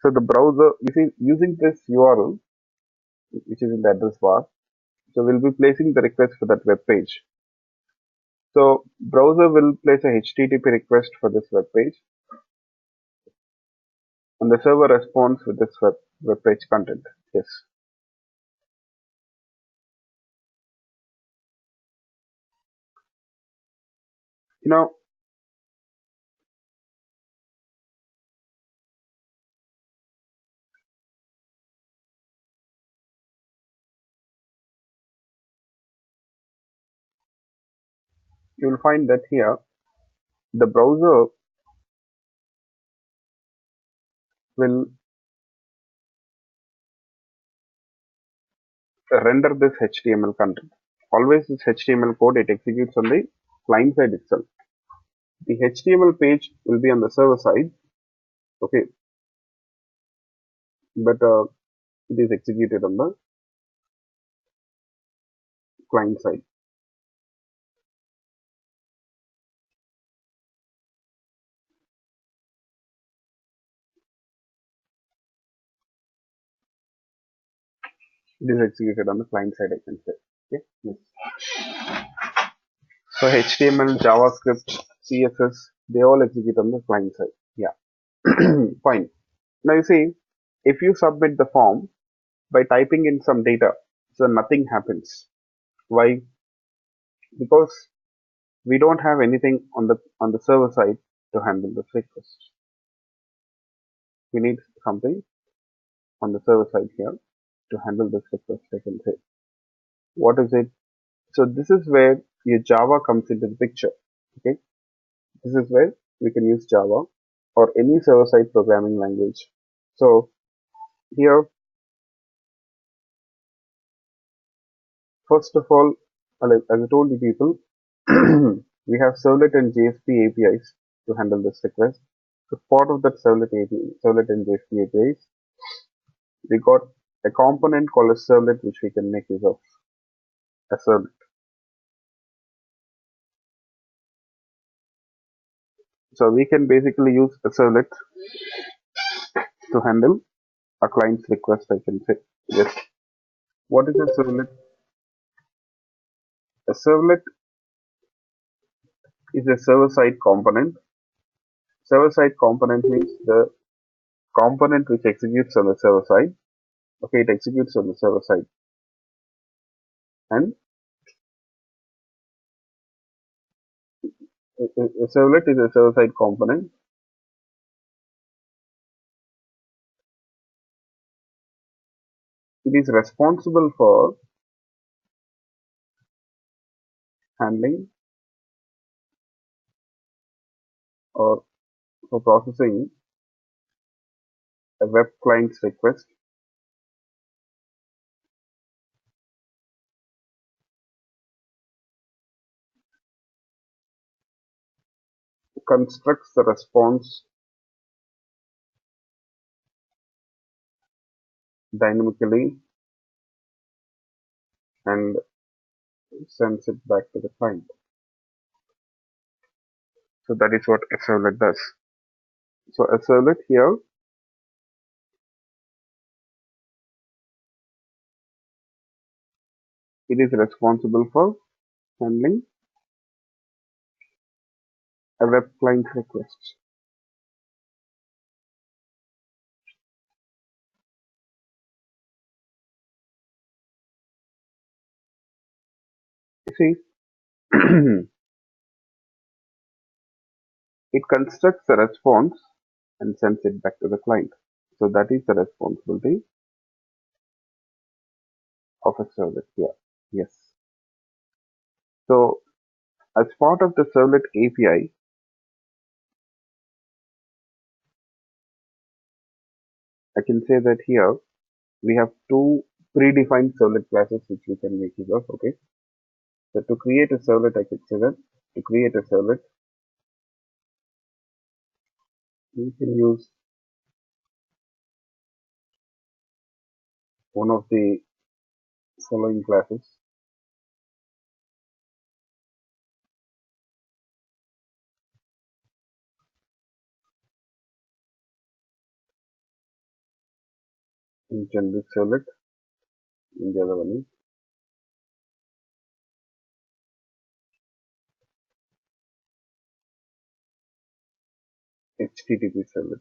So the browser, you see, using this URL, which is in the address bar, so we'll be placing the request for that web page. So browser will place a HTTP request for this web page, and the server responds with this web page content. Yes. You know, you will find that here the browser will render this HTML content. Always this HTML code, it executes on the client side itself. The HTML page will be on the server side, okay, but it is executed on the client side. It is executed on the client side, I can say. Okay. Yes. So HTML, JavaScript, CSS, they all execute on the client side. Yeah. Fine. Now you see, if you submit the form by typing in some data, so nothing happens. Why? Because we don't have anything on the server side to handle this request. We need something on the server side here to handle this request, I can say. What is it? So this is where your Java comes into the picture. Okay, this is where we can use Java or any server-side programming language. So here, first of all, as I told you people, we have Servlet and JSP APIs to handle this request. So part of that Servlet and JSP APIs, we got a component called a Servlet which we can make use of. A Servlet. So we can basically use a Servlet to handle a client's request, I can say. Yes. What is a servlet? A servlet is a server-side component. Server-side component means the component which executes on the server side. Okay, it executes on the server side. And a servlet is a server-side component. It is responsible for handling or for processing a web client's request, constructs the response dynamically, and sends it back to the client. So that is what a servlet does. So a servlet here it is responsible for handling a web client request. You see, it constructs the response and sends it back to the client. So that is the responsibility of a servlet here. Yes. So as part of the servlet API, I can say that here we have two predefined servlet classes which we can make use of. Okay. So to create a servlet, I can say that to create a servlet, we can use one of the following classes. generic servlet, and the other one is HTTP servlet.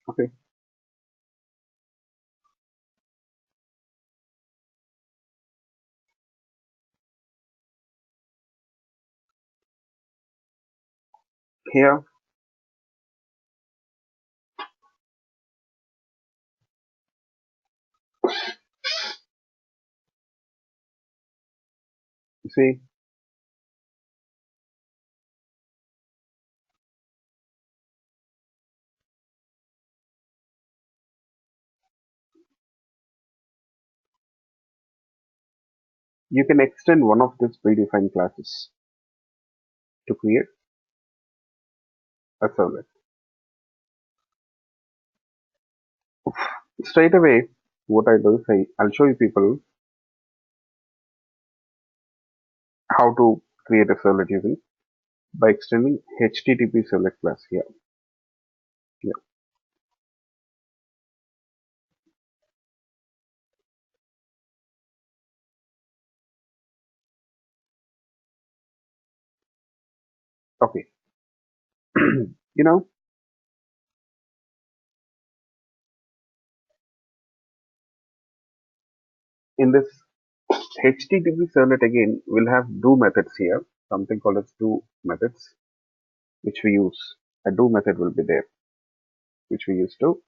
Okay, here you see you can extend one of these predefined classes to create a servlet. Straight away, what I do is I'll show you people how to create a servlet using by extending HTTP servlet class here. Yeah. Okay. You know, in this HTTP servlet again, we'll have do methods here, something called as do methods, which we use. A do method will be there, which we use to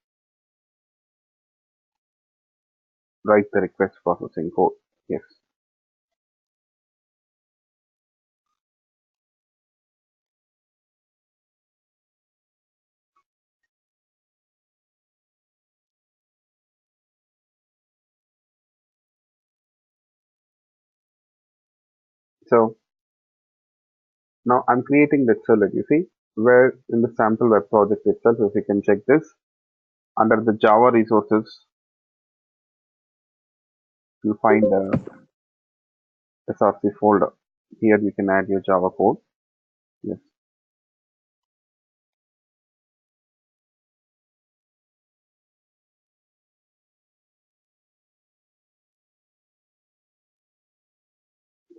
write the request processing code. Yes. So now I'm creating that servlet, you see, where in the sample web project itself, if you can check this, under the Java resources, you'll find the SRC folder. Here you can add your Java code. Yes.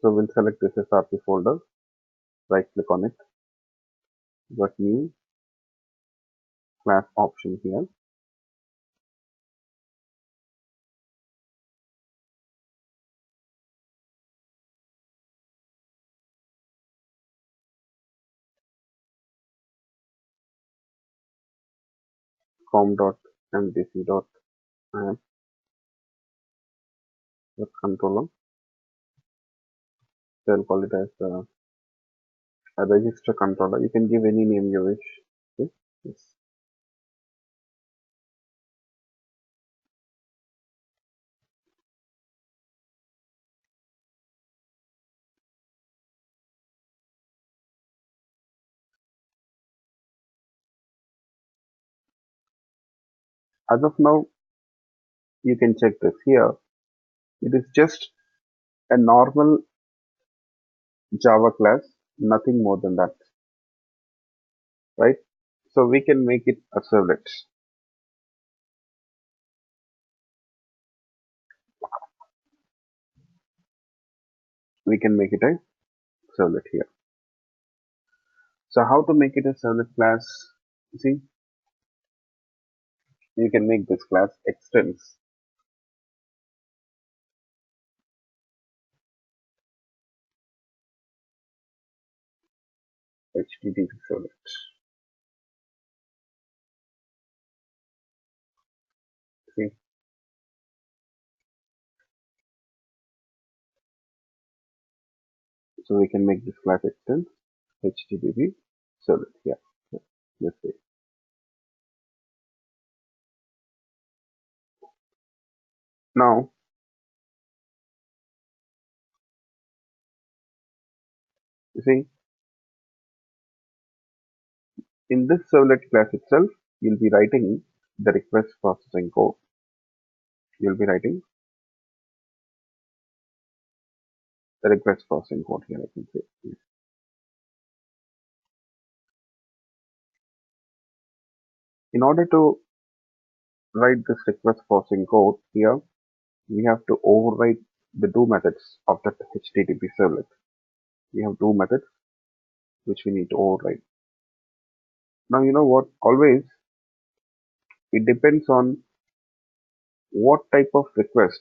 So we'll select this SRC folder, right click on it, got new class option here, com.mdc.app controller. They'll call it as a register controller. You can give any name you wish. Okay. Yes. As of now, you can check this here. It is just a normal Java class, nothing more than that, right? So we can make it a servlet. We can make it a servlet here. So how to make it a servlet class? See, you can make this class extends HTTP servlet. See, so we can make this class extend HTTP servlet here. Let's see. Now, you see, in this servlet class itself, you'll be writing the request processing code. You'll be writing the request processing code here, I can say. In order to write this request processing code here, we have to override the two methods of that HTTP servlet. We have two methods which we need to override. Now, you know what? Always it depends on what type of request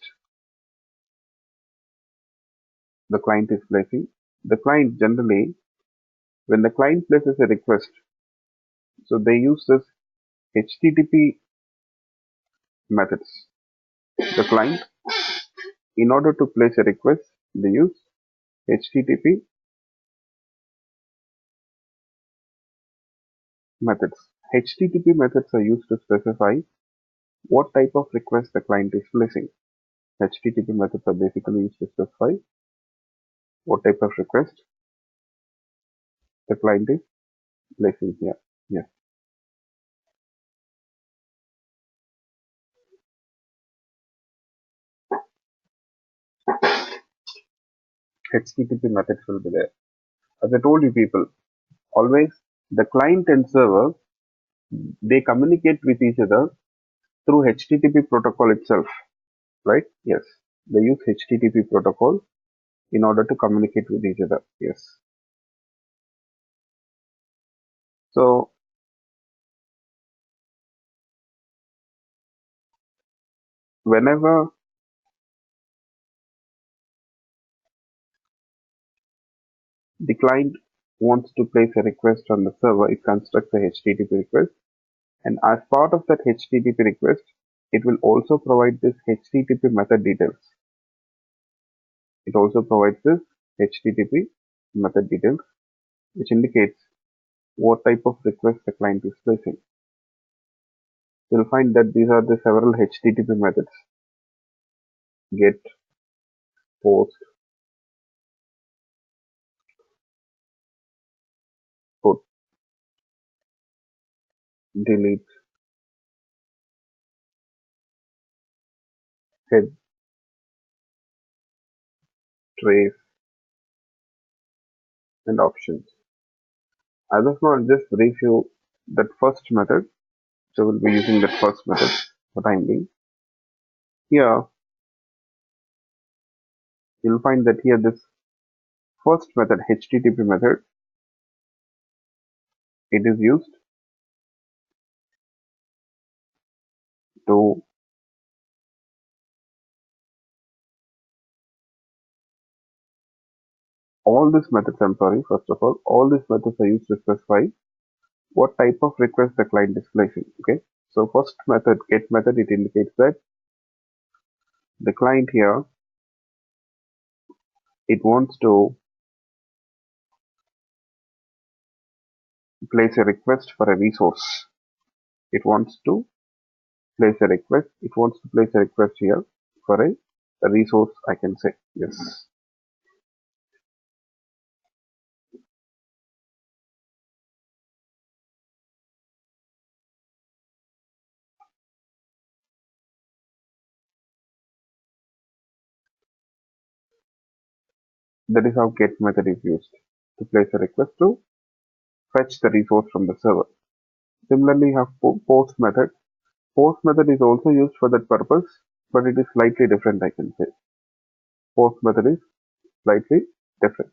the client is placing. The client generally, when the client places a request, so they use this HTTP methods. The client, in order to place a request, they use HTTP methods. HTTP methods are used to specify what type of request the client is placing. HTTP methods are basically used to specify what type of request the client is placing here. Yes. HTTP methods will be there. As I told you people, always the client and server, they communicate with each other through HTTP protocol itself, right? Yes. They use HTTP protocol in order to communicate with each other. Yes. So whenever the client wants to place a request on the server, it constructs a HTTP request, and as part of that HTTP request, it will also provide this HTTP method details. It also provides this HTTP method details, which indicates what type of request the client is placing. You'll find that these are the several HTTP methods: get, post, put, delete, head, trace, and options. As of now, I'll just brief you that first method. So we'll be using that first method for time being. Here, you'll find that here this first method, HTTP method, it is used to all these methods, I'm sorry, first of all these methods are used to specify what type of request the client is placing. Okay. So first method, get method, it indicates that the client here, it wants to place a request for a resource. It wants to place a request. It wants to place a request here for a resource, I can say. Yes. That is how get method is used to place a request to fetch the resource from the server. Similarly, you have post method. Post method is also used for that purpose, but it is slightly different, I can say. Post method is slightly different.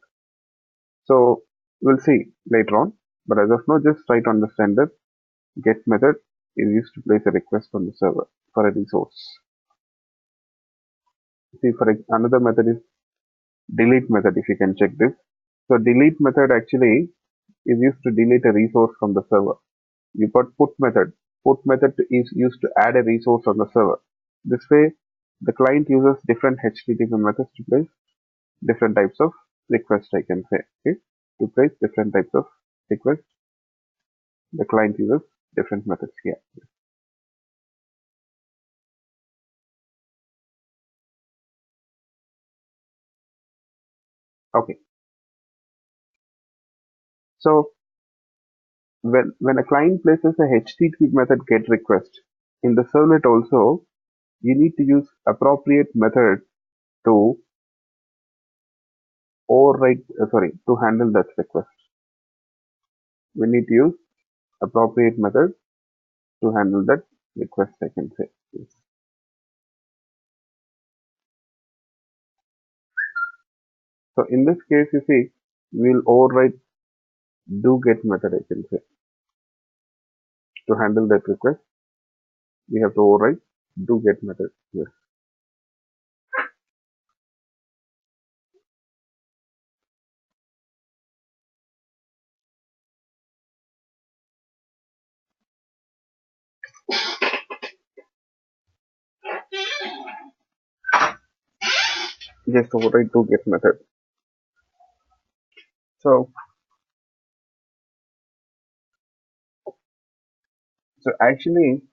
So we'll see later on, but as of now, just try to understand that get method is used to place a request on the server for a resource. See, for another method is delete method, if you can check this. So delete method actually is used to delete a resource from the server. You got put method. Put method is used to add a resource on the server. This way, the client uses different HTTP methods to place different types of requests, I can say. Okay? To place different types of requests, the client uses different methods here. Okay. So when a client places a HTTP method GET request in the servlet also, you need to use appropriate method to to handle that request. We need to use appropriate method to handle that request, I can say. Yes. So in this case, you see, we'll override do get method, I can say. To handle that request, we have to override do get method. Yes. Just override do get method. So actually,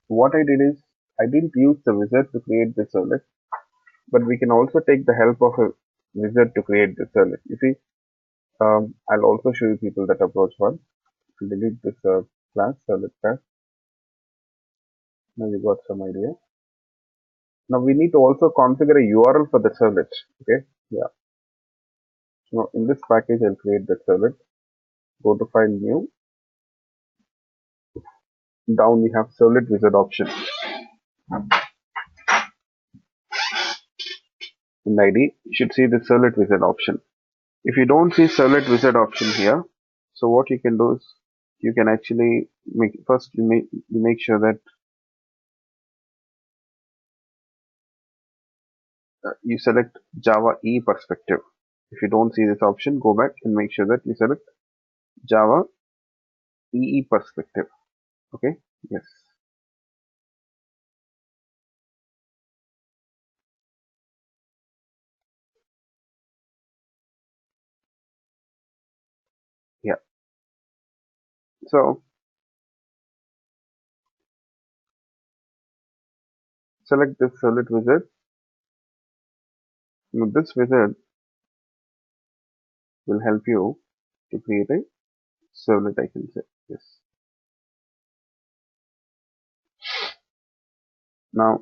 what I did is I didn't use the wizard to create the servlet, but we can also take the help of a wizard to create the servlet. You see, I'll also show you people that approach one. Delete this class, servlet class. Now you got some idea. Now we need to also configure a URL for the servlet. Okay, yeah. Now in this package, I'll create the servlet. Go to File, New. Down we have servlet wizard option. In the ID, you should see the servlet wizard option. If you don't see servlet wizard option here, so what you can do is you can actually make sure that you select Java E perspective. If you don't see this option, go back and make sure that you select Java EE perspective. Okay. Yes. Yeah. So select this servlet wizard. Now, this wizard will help you to create a servlet, I can say. Yes. Now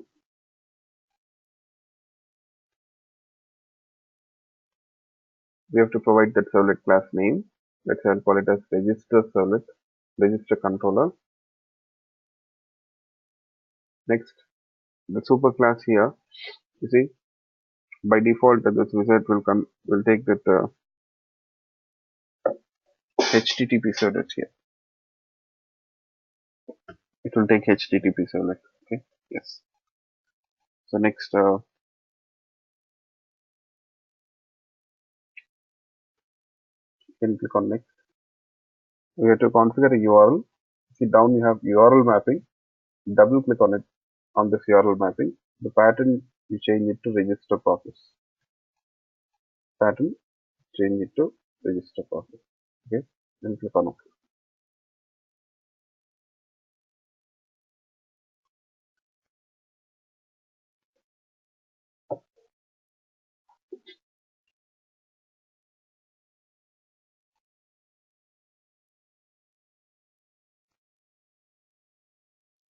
we have to provide that servlet class name. Let's say I'll call it as register servlet, register controller. Next, the super class here. You see, by default, this wizard will take that HTTP servlet here. It will take HTTP servlet. Okay. Yes. So next, you can click on next. We have to configure a URL. See down you have URL mapping. Double click on it on this URL mapping. The pattern you change it to register process. Pattern change it to register process. Okay. Then click on OK.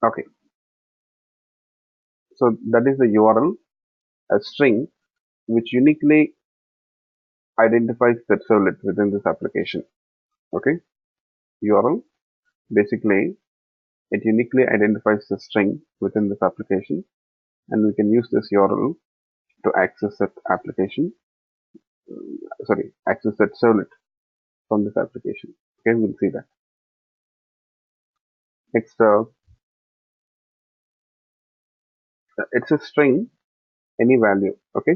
Okay. So that is the URL, a string which uniquely identifies that servlet within this application. Okay. URL basically it uniquely identifies the string within this application, and we can use this URL to access that application. Access that servlet from this application. Okay, we'll see that. Next, it's a string, any value. Okay,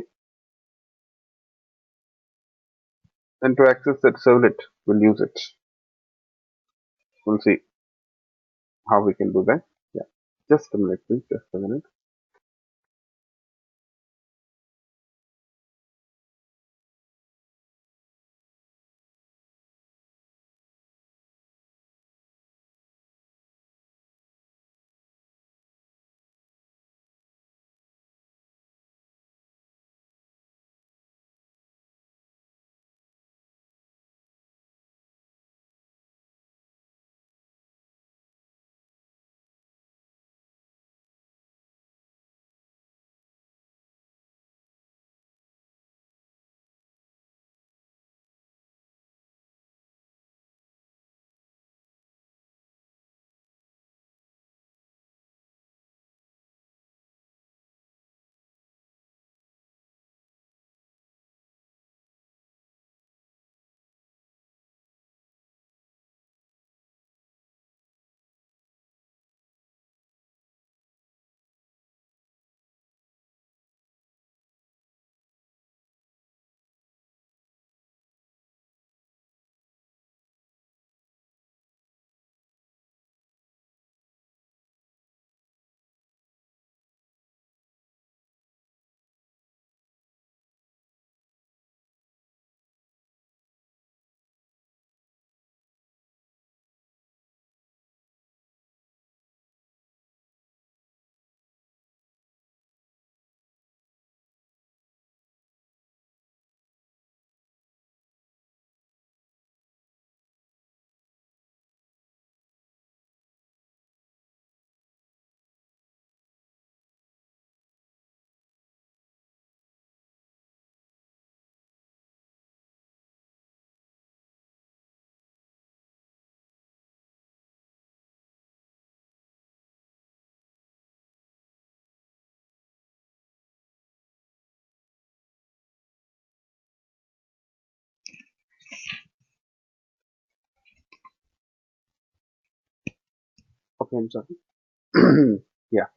and to access that servlet, we'll use it. We'll see how we can do that. Yeah, just a minute, please. Just a minute. Okay, I'm sorry. Yeah.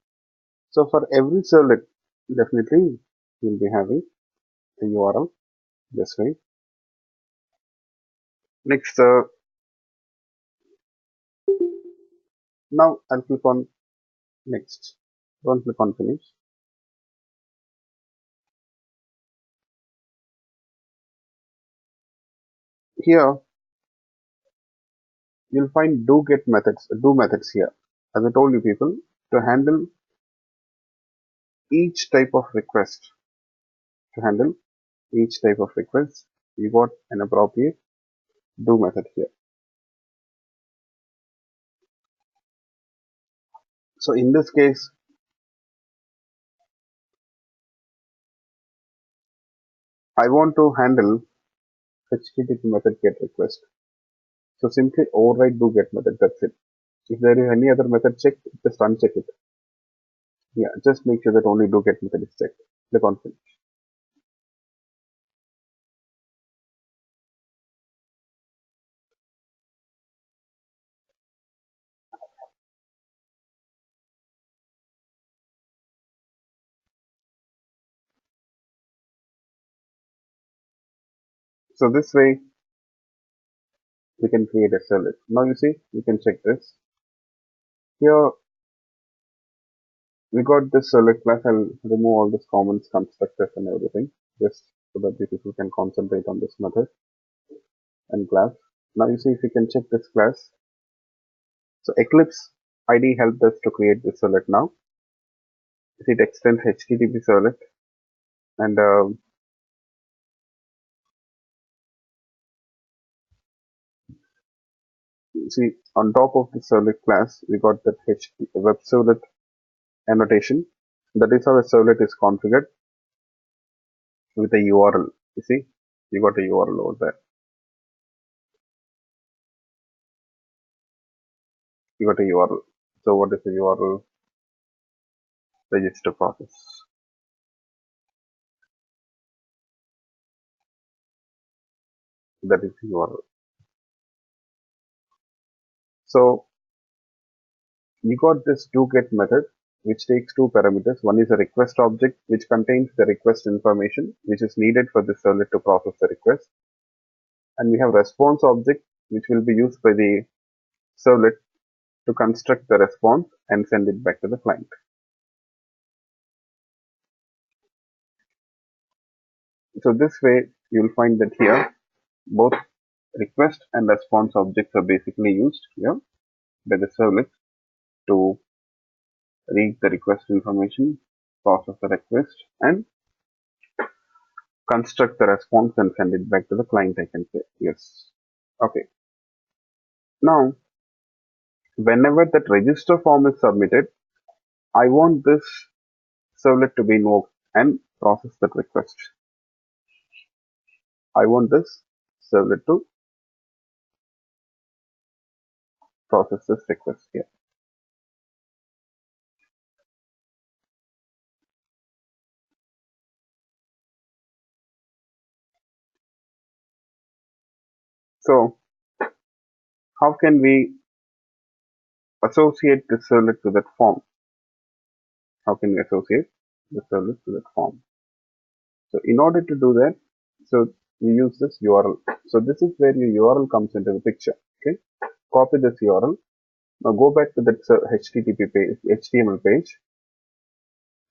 So for every servlet, definitely you'll be having the URL this way. Next, now I'll click on next. Don't click on finish. Here you'll find do methods here. As I told you people, to handle each type of request, to handle each type of request, you got an appropriate do method here. So in this case, I want to handle HTTP method get request. So simply override do get method. That's it. If there is any other method checked, just uncheck it. Yeah, just make sure that only do get method is checked. Click on finish. So this way we can create a servlet. Now you see, you can check this. Here we got this servlet class. I'll remove all these comments, constructors and everything, just so that the people can concentrate on this method and class. Now you see, if you can check this class. So Eclipse ID helped us to create this servlet now. It extends HTTP servlet, and see, on top of the servlet class, we got that web servlet annotation. That is how a servlet is configured with a URL. You see, you got a URL over there. You got a URL. So what is the URL? Register process. That is the URL. So you got this doGet method, which takes two parameters. One is a request object, which contains the request information, which is needed for the servlet to process the request. And we have response object, which will be used by the servlet to construct the response and send it back to the client. So this way, you'll find that here, both request and response objects are basically used here by the servlet to read the request information, process the request, and construct the response and send it back to the client, I can say. Yes. Okay. Now, whenever that register form is submitted, I want this servlet to be invoked and process that request. I want this servlet to process this request here. So, how can we associate this servlet to that form? How can we associate the servlet to that form? So, in order to do that, so we use this URL. So, this is where your URL comes into the picture. Okay, copy this URL. Now, go back to that HTTP page, HTML page.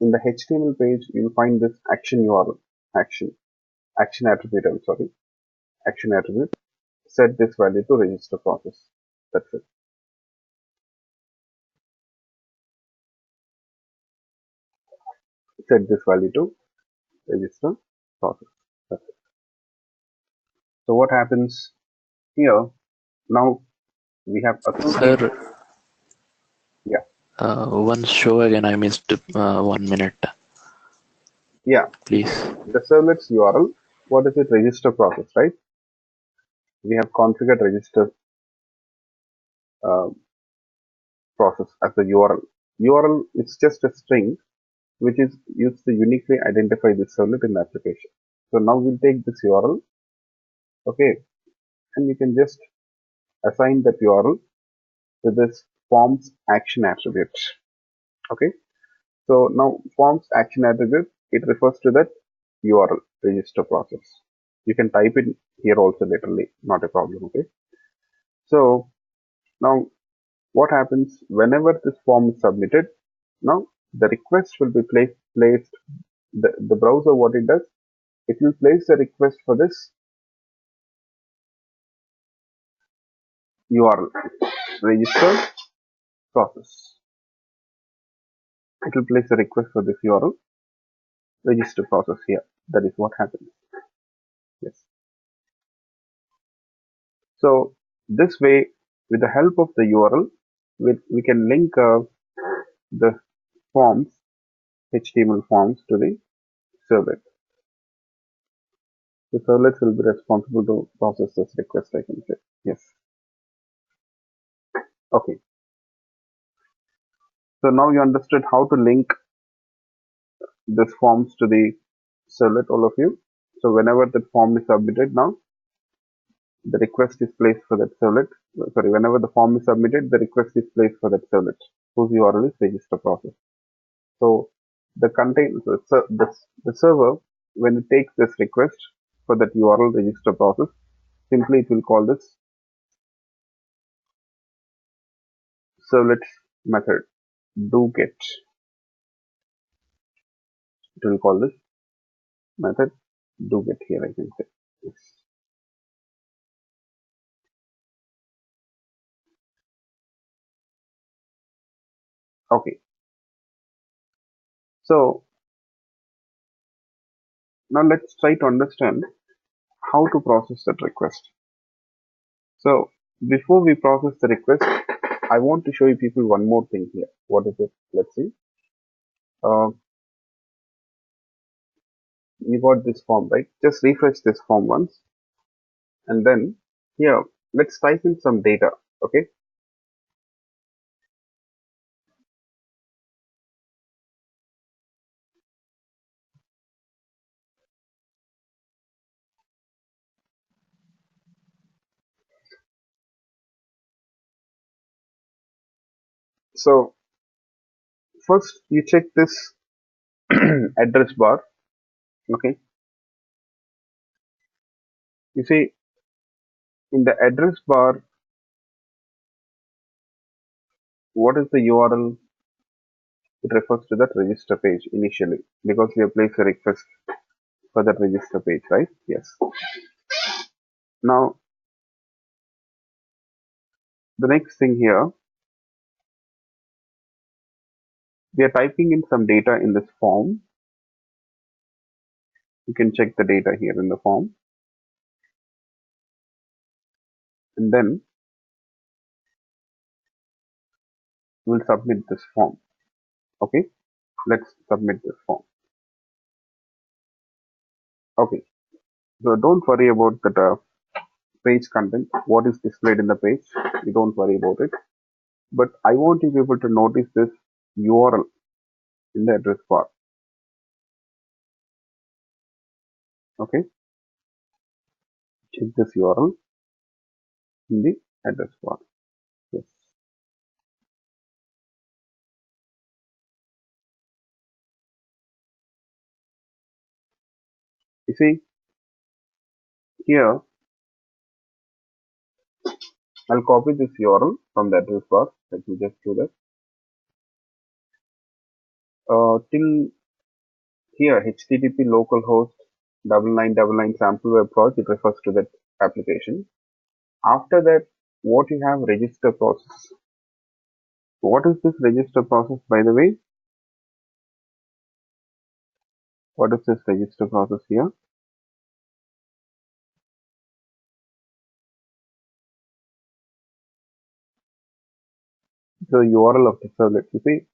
In the HTML page, you'll find this action URL, action attribute. I'm sorry, action attribute. Set this value to register process. That's it. Set this value to register process. That's it. So what happens here? Now we have associated. Sir, Yeah. once show again. I missed 1 minute. Yeah. Please. The servlet's URL. What is it? Register process, right? We have configured register uh, process as the URL. URL is just a string which is used to uniquely identify the servlet in the application. So now we'll take this URL, okay, and you can just assign that URL to this forms action attribute. Okay, so now forms action attribute, it refers to that URL register process. You can type it here also literally, not a problem. Okay, so now what happens whenever this form is submitted? Now the request will be placed. The browser, what it does, it will place a request for this URL register process. It will place a request for this URL register process here. That is what happens. Yes. So this way, with the help of the URL, we can link the forms, HTML forms, to the servlet. The servlet will be responsible to process this request, I can say. Yes. Okay. So now you understood how to link this forms to the servlet, all of you. So whenever that form is submitted, now the request is placed for that servlet. Sorry, whenever the form is submitted, the request is placed for that servlet, whose URL is register process. So the the server, when it takes this request for that URL register process, simply it will call this servlet method do get. It will call this method do get here, I can say. Yes. Okay. So now let's try to understand how to process that request. So before we process the request, I want to show you people one more thing here. What is it? Let's see. You got this form, right? Just refresh this form once, and then here let's type in some data. Okay. So first you check this address bar. Okay. You see in the address bar, what is the URL? It refers to that register page initially, because we have placed a request for that register page, right? Yes. Now the next thing here, we are typing in some data in this form. You can check the data here in the form, and then we'll submit this form. Okay, let's submit this form. Okay, so don't worry about that page content, what is displayed in the page. You don't worry about it, but I want you to be able to notice this URL in the address bar. Okay, check this URL in the address bar. Yes. You see here, I'll copy this URL from the address bar. Let me just do that. Till here, HTTP localhost 9999 sample web proj, it refers to that application. After that, what you have, register process. What is this register process, by the way? What is this register process here? The URL of the servlet. You see,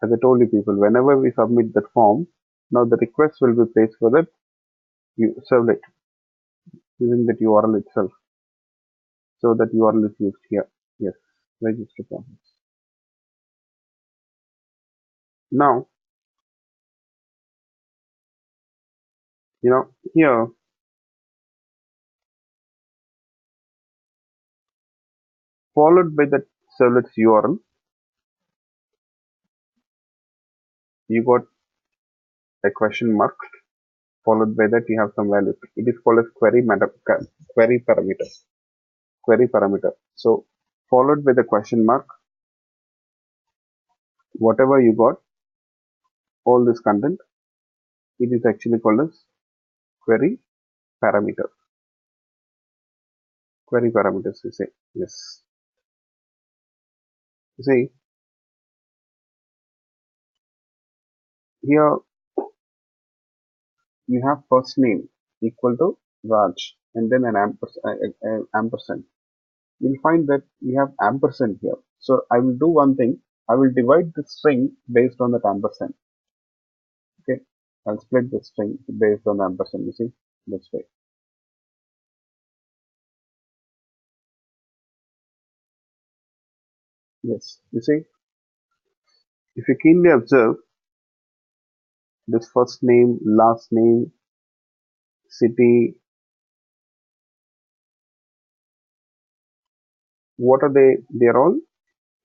as I told you people, whenever we submit that form, now the request will be placed for that servlet using that URL itself. So that URL is used here. Yes, register process. Now, here, followed by that servlet's URL, you got a question mark, followed by that you have some values. It is called as query parameter. Query parameter. So followed by the question mark, whatever you got, all this content, it is actually called as query parameter. Query parameters, you say. Yes. You see, here you have first name equal to Raj and then an ampersand. You'll find that we have ampersand here. So I will do one thing. I will divide the string based on that ampersand. Okay. I'll split the string based on the ampersand. You see, this way. Yes. You see, if you keenly observe this first name, last name, city, what are they? They are all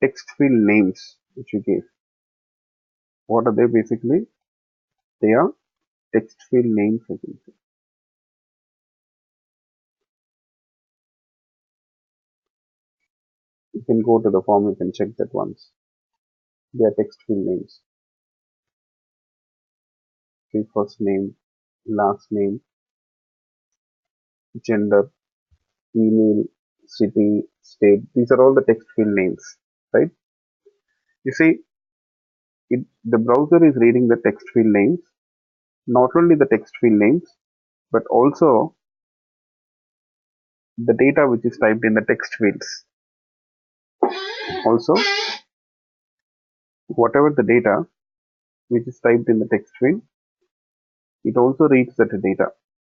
text field names which you gave. What are they basically? They are text field names. I think. You can go to the form. You can check that once. They are text field names. Okay, first name, last name, gender, email, city, state. These are all the text field names, right? You see, the browser is reading the text field names, not only the text field names, but also the data which is typed in the text fields. Also, whatever the data which is typed in the text field, it also reads that data.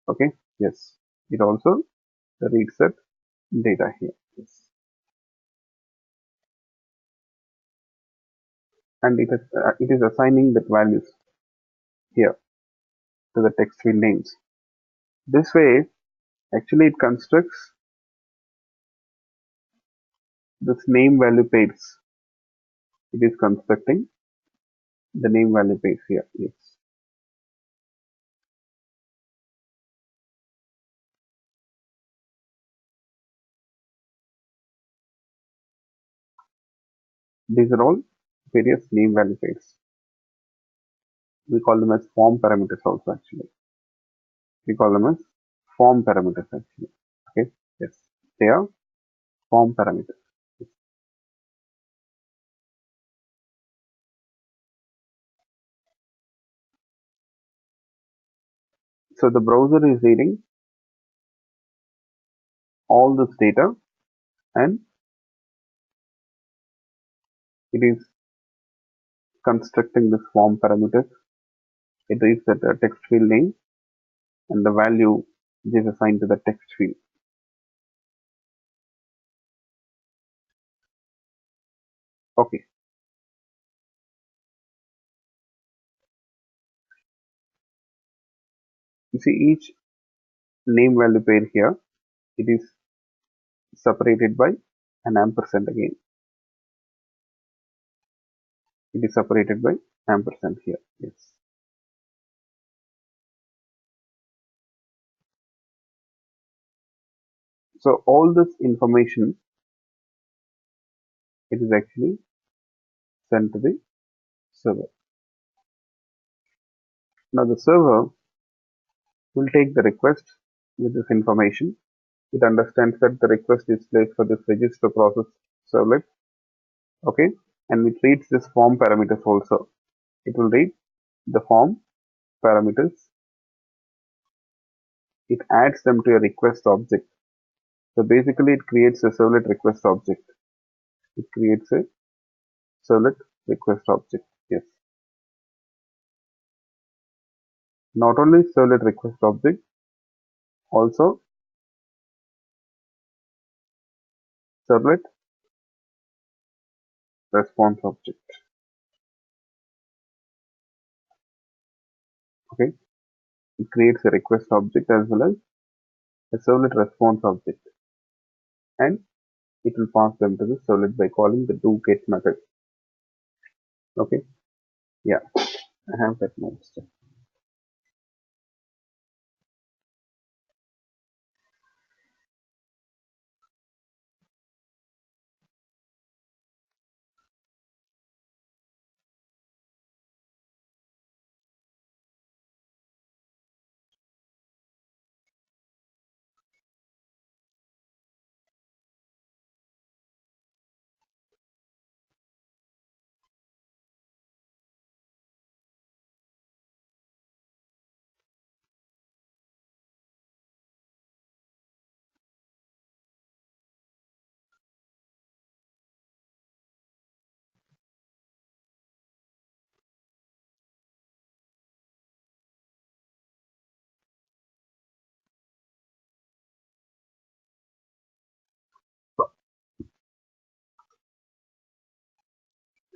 Okay, yes, it also reads that data here. Yes. And it is assigning that values here to the text field names. This way, actually, it constructs this name value pairs. It is constructing the name value pairs here. Yes. These are all various name value pairs. We call them as form parameters also actually. We call them as form parameters actually. Okay. Yes. They are form parameters. So the browser is reading all this data and it is constructing this form parameters. It reads that text field name and the value is assigned to the text field. Okay. You see each name value pair here, it is separated by an ampersand again. It is separated by ampersand here. Yes. So all this information, it is actually sent to the server. Now the server will take the request with this information. It understands that the request is placed for this register process servlet. Okay. And it reads this form parameters also. It will read the form parameters. It adds them to a request object. So basically it creates a servlet request object. It creates a servlet request object. Yes. Not only servlet request object, also servlet response object. Okay. It creates a request object as well as a servlet response object. And it will pass them to the servlet by calling the do get method. Okay. Yeah. I have that notes.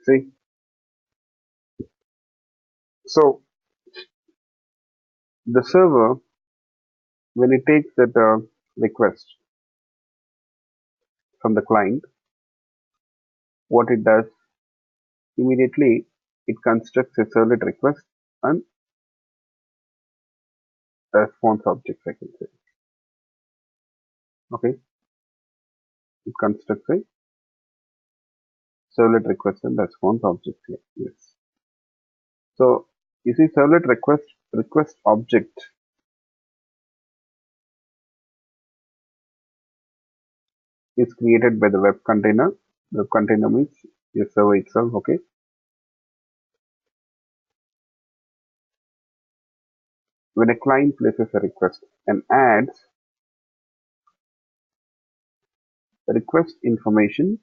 See, so the server, when it takes that request from the client, what it does immediately, it constructs a servlet request and a response object, I can say. Okay, it constructs a servlet request and response object here. Yes. So you see, servlet request object is created by the web container. The container means your server itself. Okay. When a client places a request and adds the request information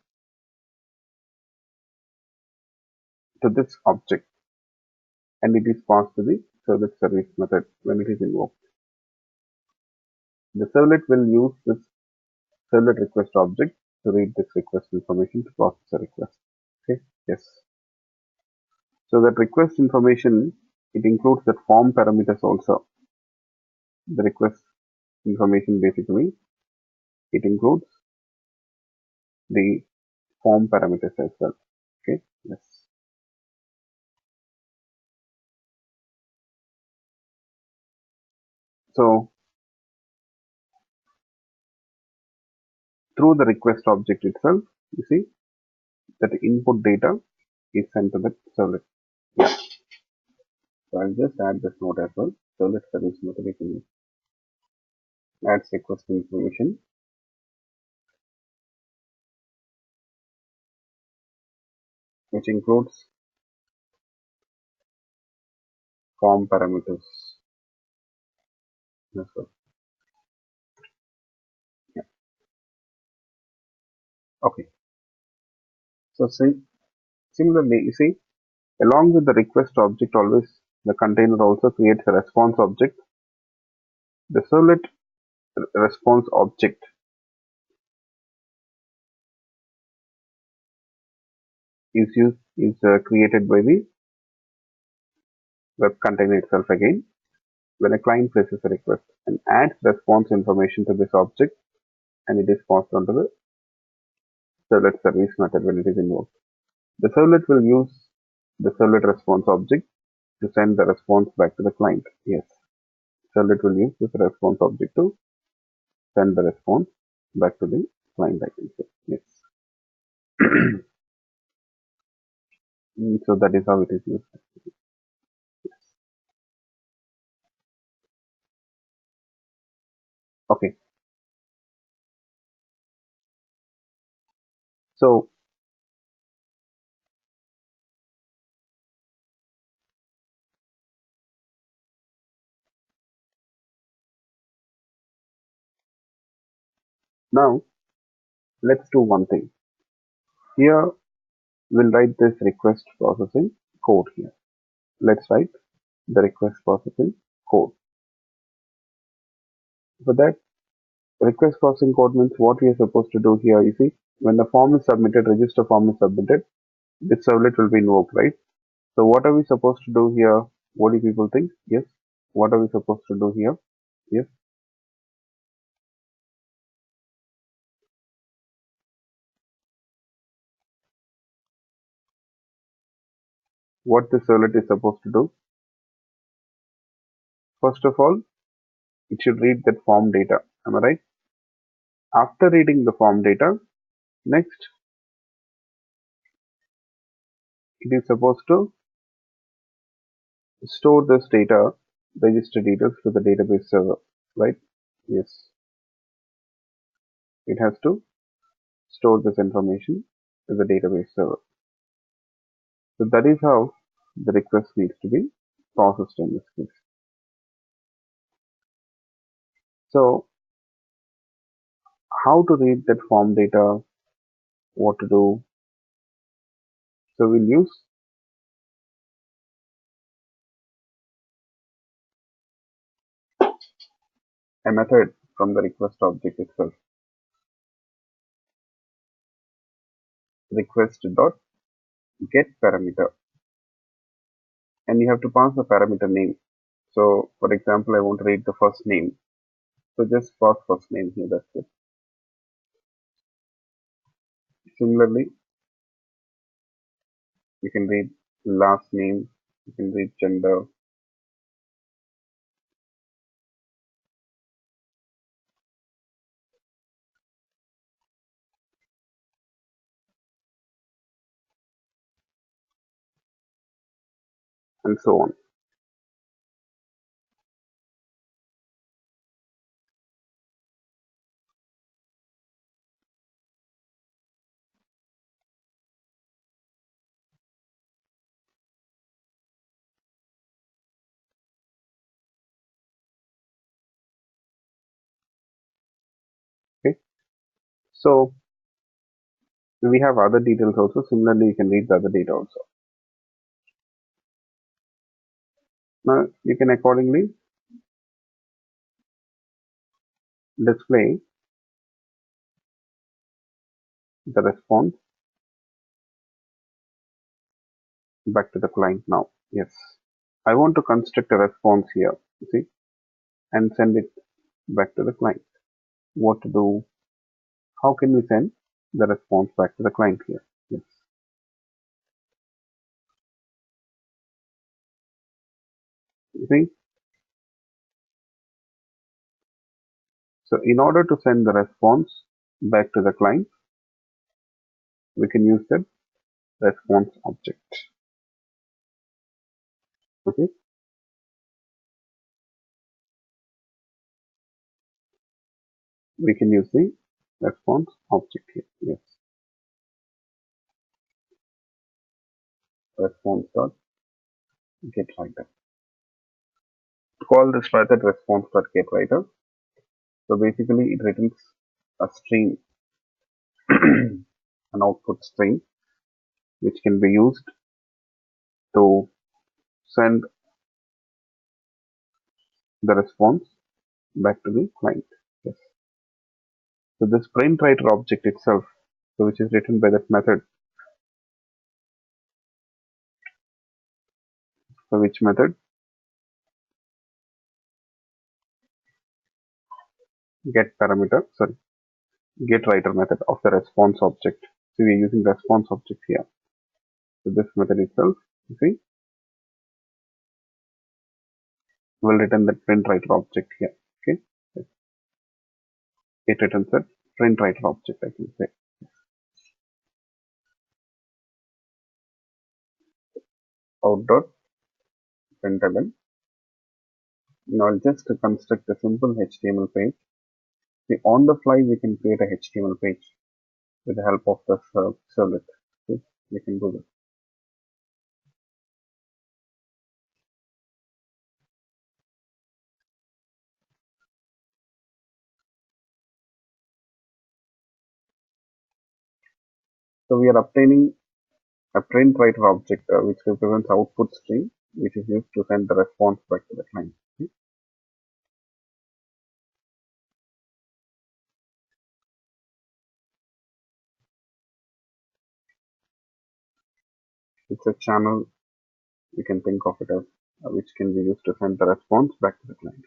to this object, and it is passed to the servlet service method when it is invoked. The servlet will use this servlet request object to read this request information to process the request. Okay. Yes. So that request information, it includes the form parameters also. The request information basically, it includes the form parameters as well. Okay. Yes. So through the request object itself, you see that the input data is sent to the servlet. Yeah. So I'll just add this note as well. Servlet service method, we can add request information, which includes form parameters as well. Yeah. Okay. So similarly, you see, along with the request object, always the container also creates a response object. The servlet response object is created by the web container itself again. When a client places a request and adds response information to this object, and it is passed on to the servlet service method when it is invoked. The servlet will use the servlet response object to send the response back to the client. Yes, servlet will use this response object to send the response back to the client, I can say. Yes. So that is how it is used. Okay. So now let's do one thing. Here we'll write this request processing code here. Let's write the request processing code. For that, request processing code means what we are supposed to do here. You see, when the form is submitted, register form is submitted, this servlet will be invoked, right? So what are we supposed to do here? What do people think? Yes. What are we supposed to do here? Yes. what the servlet is supposed to do. First of all, it should read that form data. Am I right? After reading the form data, next it is supposed to store this data, register details to the database server, right? Yes, it has to store this information to the database server. So that is how the request needs to be processed in this case. So how to read that form data, what to do. So we'll use a method from the request object itself. Request.getParameter, and you have to pass the parameter name. So for example, I want to read the first name. So just pass first name here, that's it. Similarly, you can read last name, you can read gender, and so on. Okay. So we have other details also. Similarly, you can read the other data also. Now you can accordingly display the response back to the client now. Yes. I want to construct a response here, you see, and send it back to the client. What to do? How can we send the response back to the client here? Yes. You see, so in order to send the response back to the client, we can use the response object. Okay. We can use the response object here. Yes. Response.getWriter. Call this method response.getWriter. So basically it returns a string, an output string, which can be used to send the response back to the client. Yes. So this print writer object itself, so which is written by that method, so which method get parameter, sorry, get writer method of the response object. So we are using response object here. So this method itself, you see, will return that print writer object here. Okay, it returns that print writer object, I can say. Out.println. Now just to construct a simple HTML page. See, on the fly we can create a HTML page with the help of the servlet. Okay, we can do this. So we are obtaining a print writer object which represents output string, which is used to send the response back to the client. Okay. It's a channel, you can think of it as, which can be used to send the response back to the client.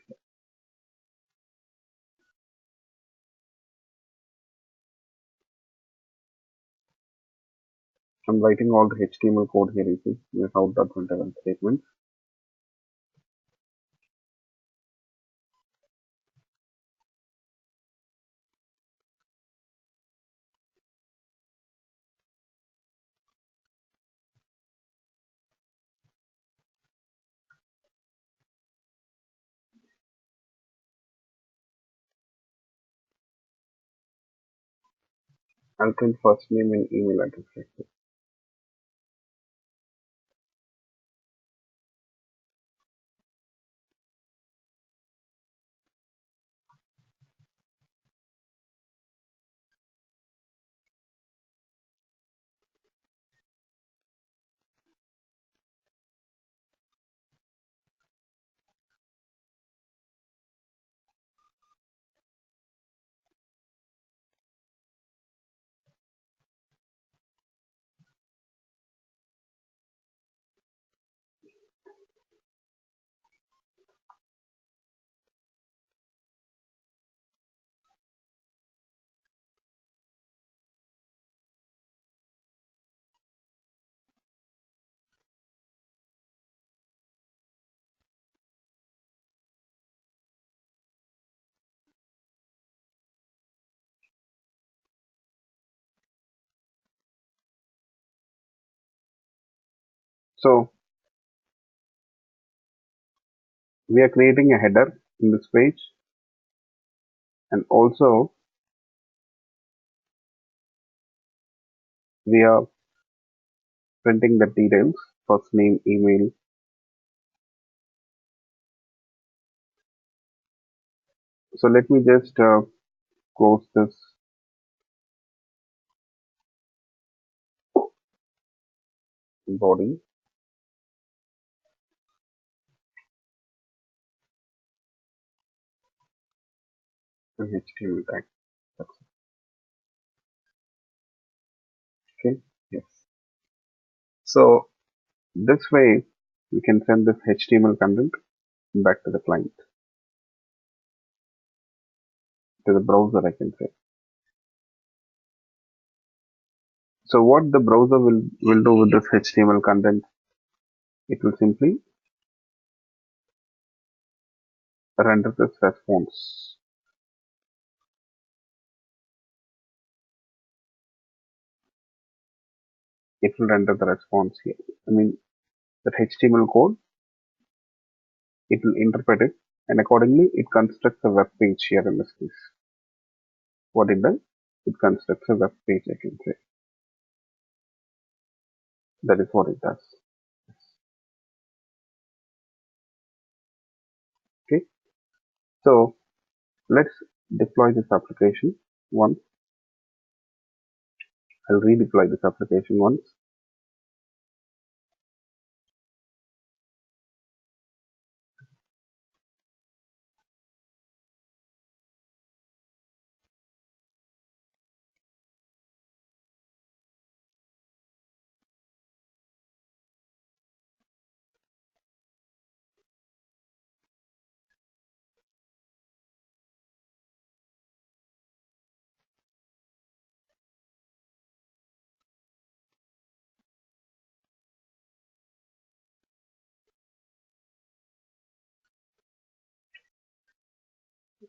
I'm writing all the HTML code here, you see, without that printf statement. I'll print first name and email address like this. So we are creating a header in this page, and also we are printing the details, first name, email. So let me just close this body and HTML tag. That's okay. Yes. So this way we can send this HTML content back to the client, to the browser, I can say. So what the browser will do with this HTML content, it will simply render this response. It will render the response here. I mean, that HTML code, it will interpret it, and accordingly it constructs a web page here in this case. What it does, it constructs a web page, I can say. That is what it does. Okay. So let's deploy this application once. I'll redeploy this application once.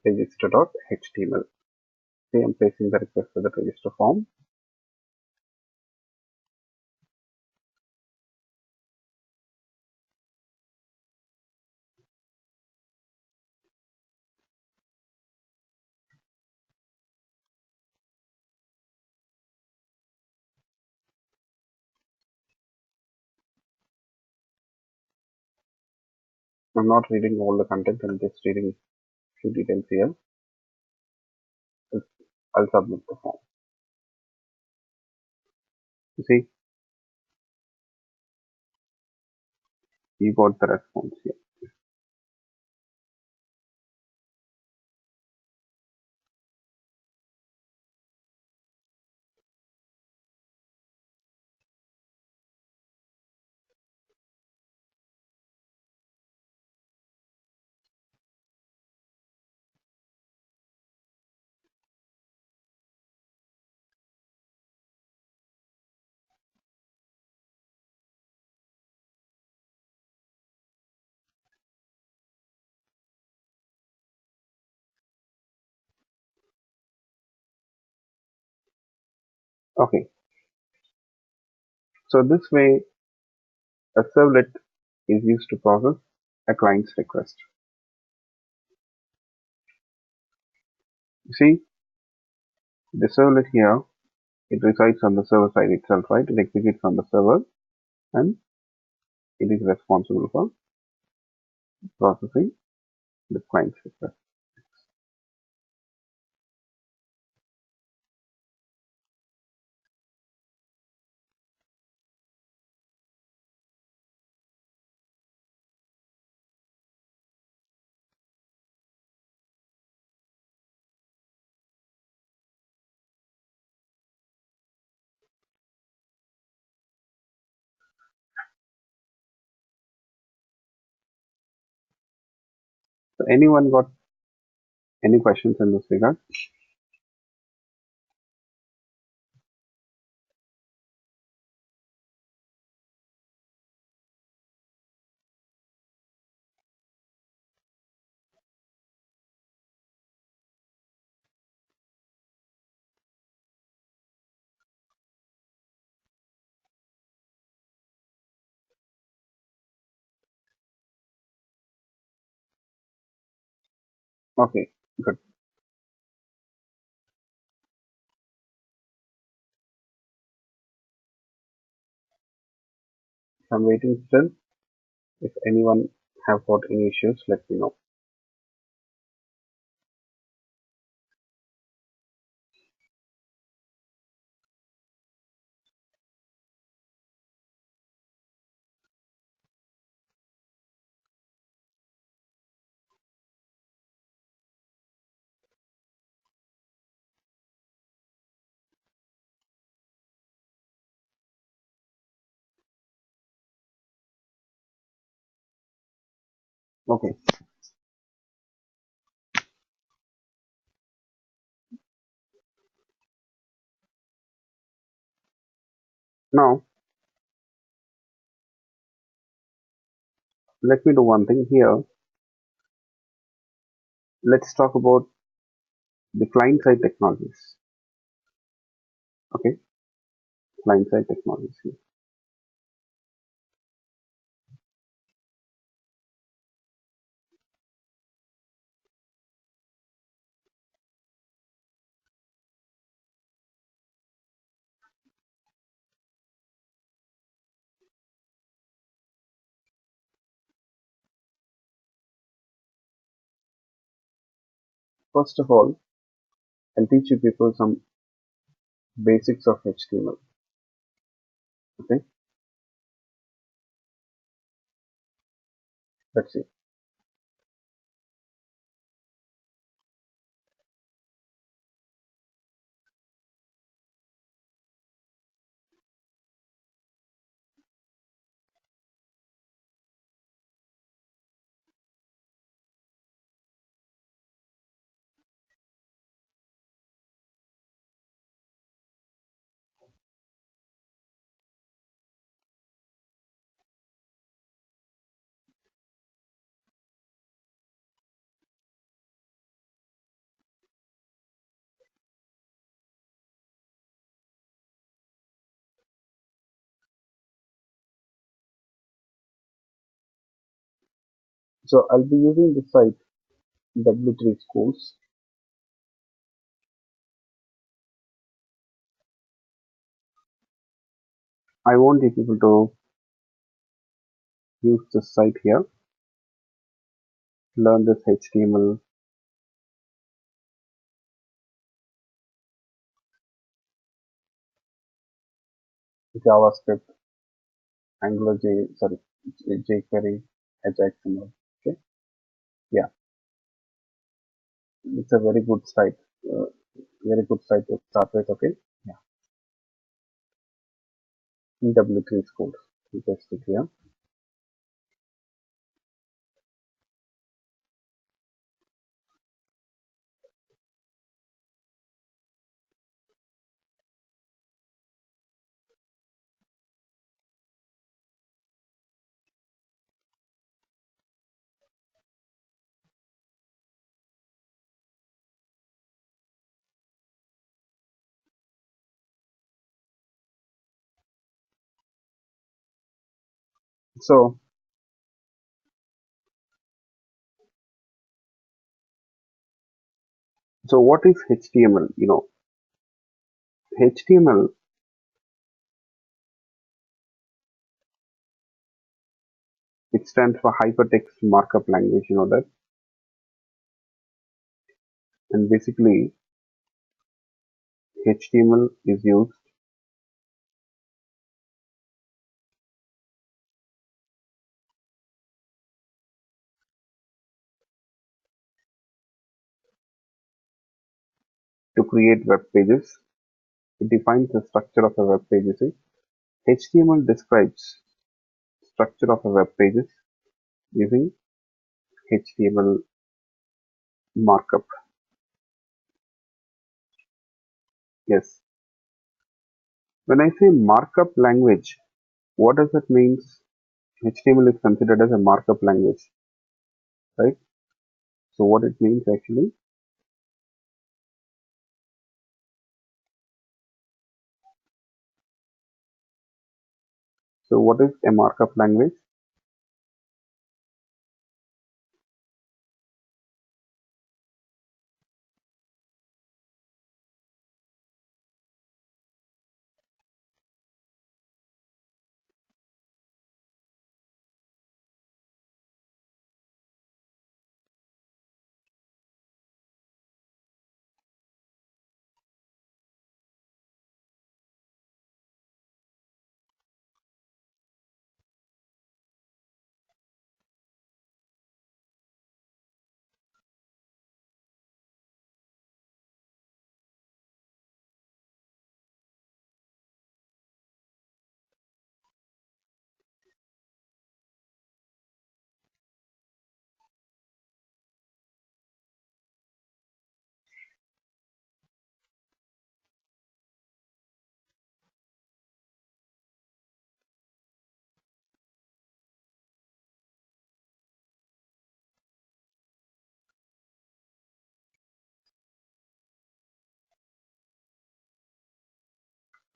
Register.html. See, I'm placing the request to the register form. I'm not reading all the content, I'm just reading a few details here. I'll submit the form. You see, you got the response here. Okay, so this way a servlet is used to process a client's request. You see, the servlet here, it resides on the server side itself, right? It executes on the server and it is responsible for processing the client's request. So anyone got any questions in this regard? Okay, good. I'm waiting still. If anyone have got any issues, let me know. Okay, now let me do one thing here. Let's talk about the client side technologies. Okay, client side technologies here. First of all, I'll teach you people some basics of HTML. Okay, let's see. So I'll be using the site W3 Schools. I want you people to use this site here, learn this HTML, JavaScript, AngularJ, sorry, jQuery, Ajax and all. Okay, yeah, it's a uh, very good site to start with. Okay, yeah, W3 Schools. Just click here. So, so what is HTML? HTML, it stands for Hypertext Markup Language, you know that. And basically, HTML is used to create web pages. It defines the structure of a web page. You see, HTML describes structure of a web pages using HTML markup. Yes. When I say markup language, what does that mean? HTML is considered as a markup language, right? So what it means actually, so what is a markup language?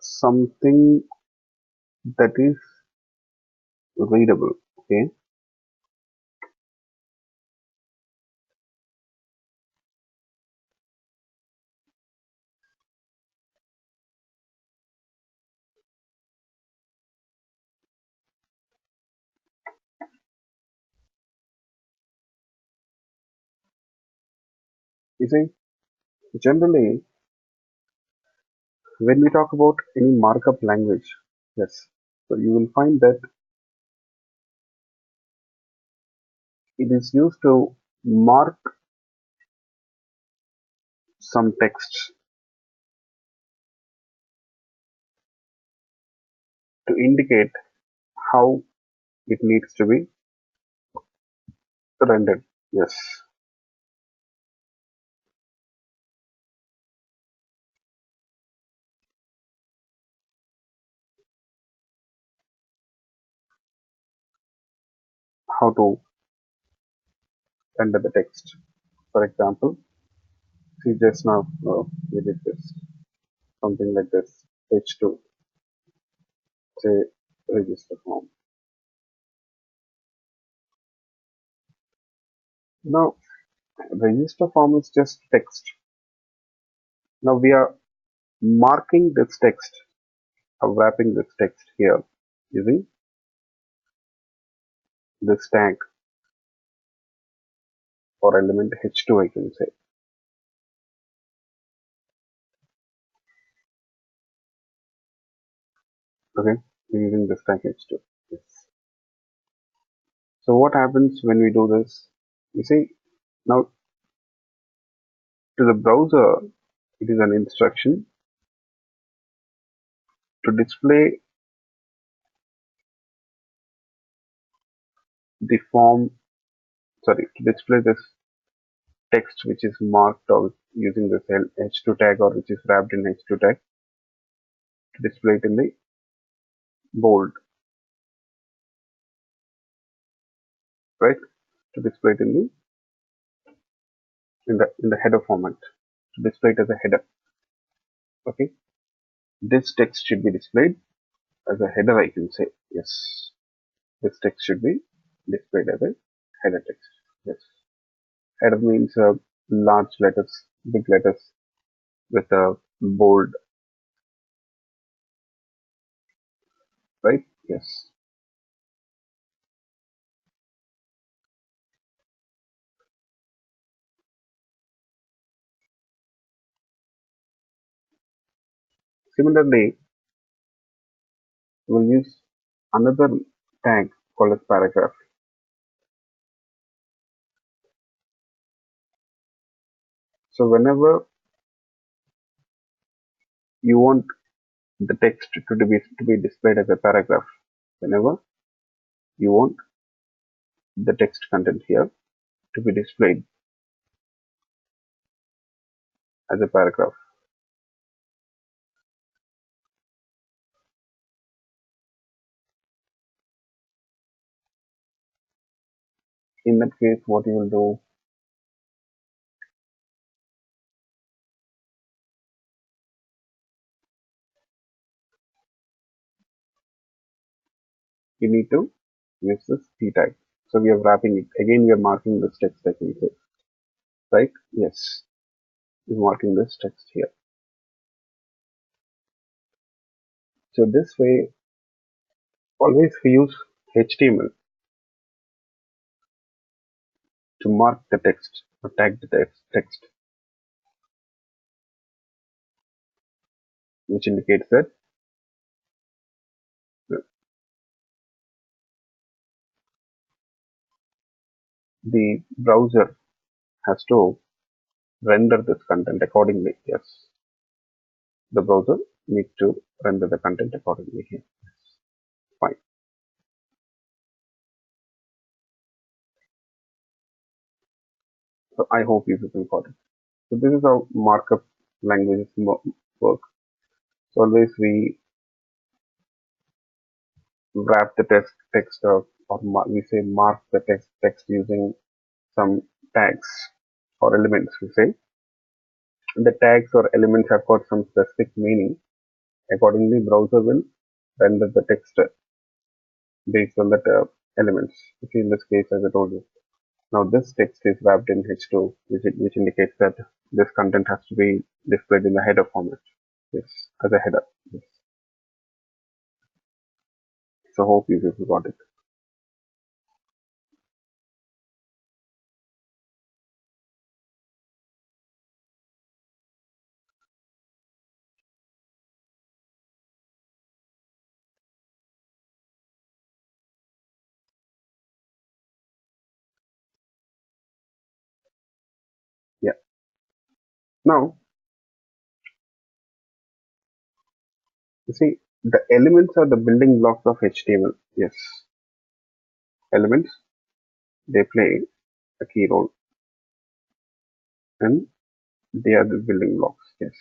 Something that is readable. Okay. You see, generally, when we talk about any markup language, yes, so you will find that it is used to mark some text to indicate how it needs to be rendered. Yes. How to render the text. For example, see just now we did this, something like this, H2, say register form. Now, register form is just text. Now we are marking this text, or wrapping this text here using this tag or element H2, I can say. Okay, we're using this tag H2. Yes. So what happens when we do this? You see, now to the browser, it is an instruction to display the form, sorry, to display this text which is marked or using this H2 tag or which is wrapped in H2 tag, to display it in the bold, right? To display it in the header format, to display it as a header. Okay, this text should be displayed as a header, I can say. Yes. this text should be displayed as a header text. Yes. Header means large letters, big letters with a bold, right? Yes. Similarly, we'll use another tag called as paragraph. So whenever you want the text to be displayed as a paragraph, whenever you want the text content here to be displayed as a paragraph, in that case, what you will do, you need to use this p tag. So we are wrapping it. Again, we are marking this text I can say, right? Yes, we're marking this text here. So this way, always we use HTML to mark the text or tag the text, which indicates that the browser has to render this content accordingly. Yes, the browser needs to render the content accordingly here. Fine. So I hope you people got it. So this is how markup languages work. So always we wrap the text or we say mark the text using some tags or elements. We say the tags or elements have got some specific meaning. Accordingly, browser will render the text based on that elements. You see, in this case, as I told you. Now this text is wrapped in H2, which indicates that this content has to be displayed in the header format. Yes, as a header. Yes. So hope you people got it. Yeah. Now you see the elements are the building blocks of HTML. Yes. Elements, they play a key role and they are the building blocks. Yes.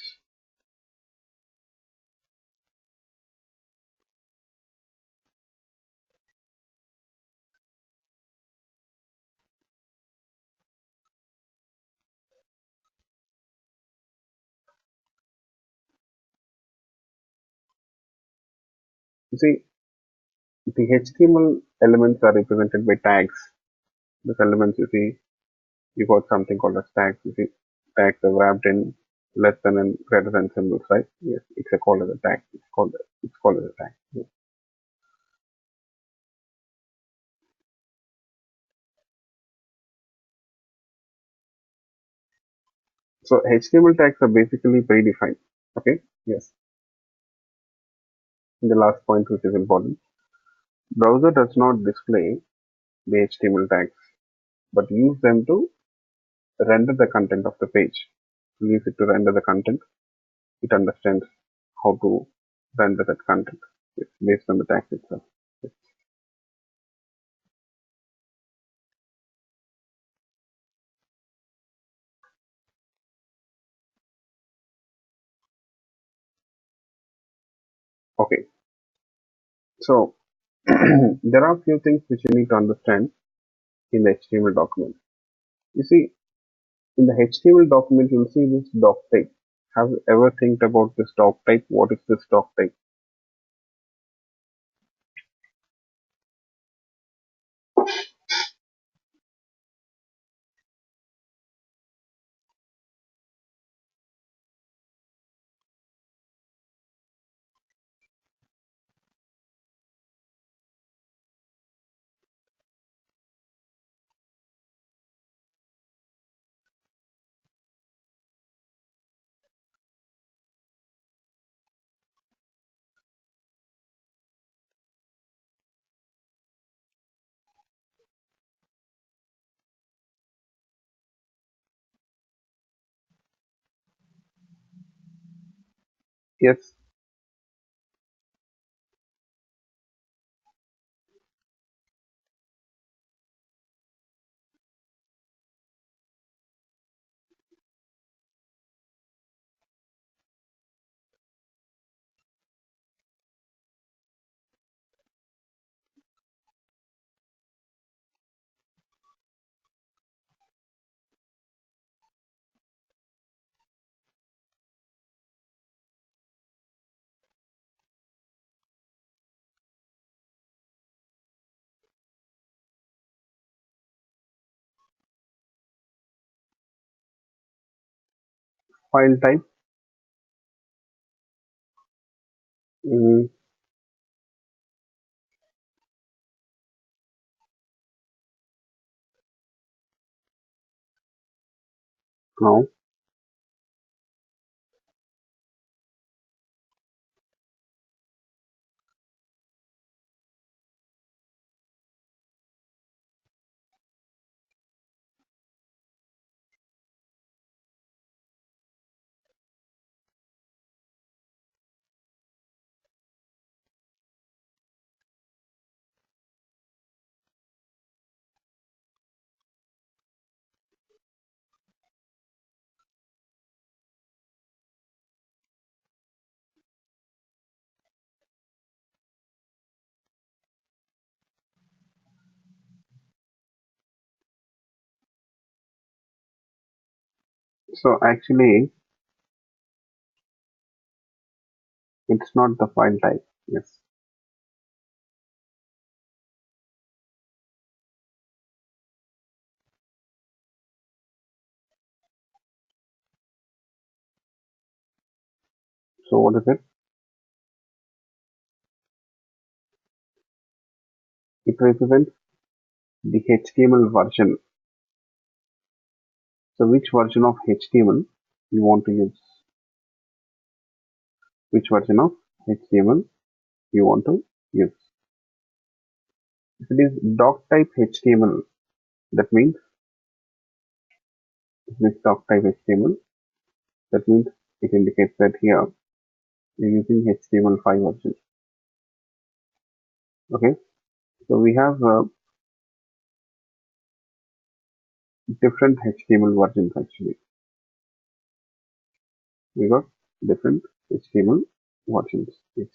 You see the HTML elements are represented by tags. These elements, you see, you got something called as tags. You see, tags are wrapped in less than and greater than symbols, right? Yes, it's a called as a tag. It's called as a tag. Yes. So HTML tags are basically predefined. Okay. Yes. And the last point, which is important, browser does not display the HTML tags, but use them to render the content of the page. Use it to render the content. It understands how to render that content. It's based on the tags itself. Yes. Okay. So there are a few things which you need to understand in the HTML document. You see, in the HTML document, you'll see this doc type. Have you ever think about this doc type? What is this doc type? Yes. File type. Mm, no. So actually, it's not the file type. Yes. So what is it? It represents the HTML version. So which version of HTML you want to use? Which version of HTML you want to use? If it is doc type HTML, that means this doc type HTML, that means it indicates that here you're using HTML5 version. Okay. So we have different HTML versions actually. We got different HTML versions. Yes.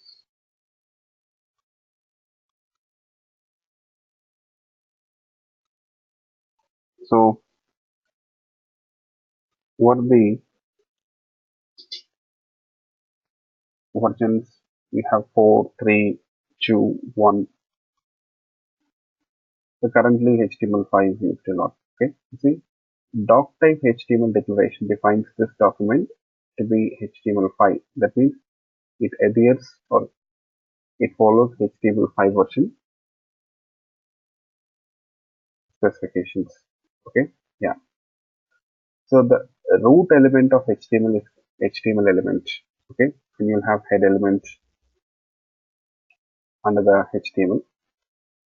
So what are the versions? We have 4, 3, 2, 1. So currently HTML5 is used a lot. Okay. You see, doc type HTML declaration defines this document to be HTML5. That means it adheres or it follows HTML5 version specifications. Okay. Yeah. So the root element of HTML is HTML element. Okay. And you'll have head element under the HTML,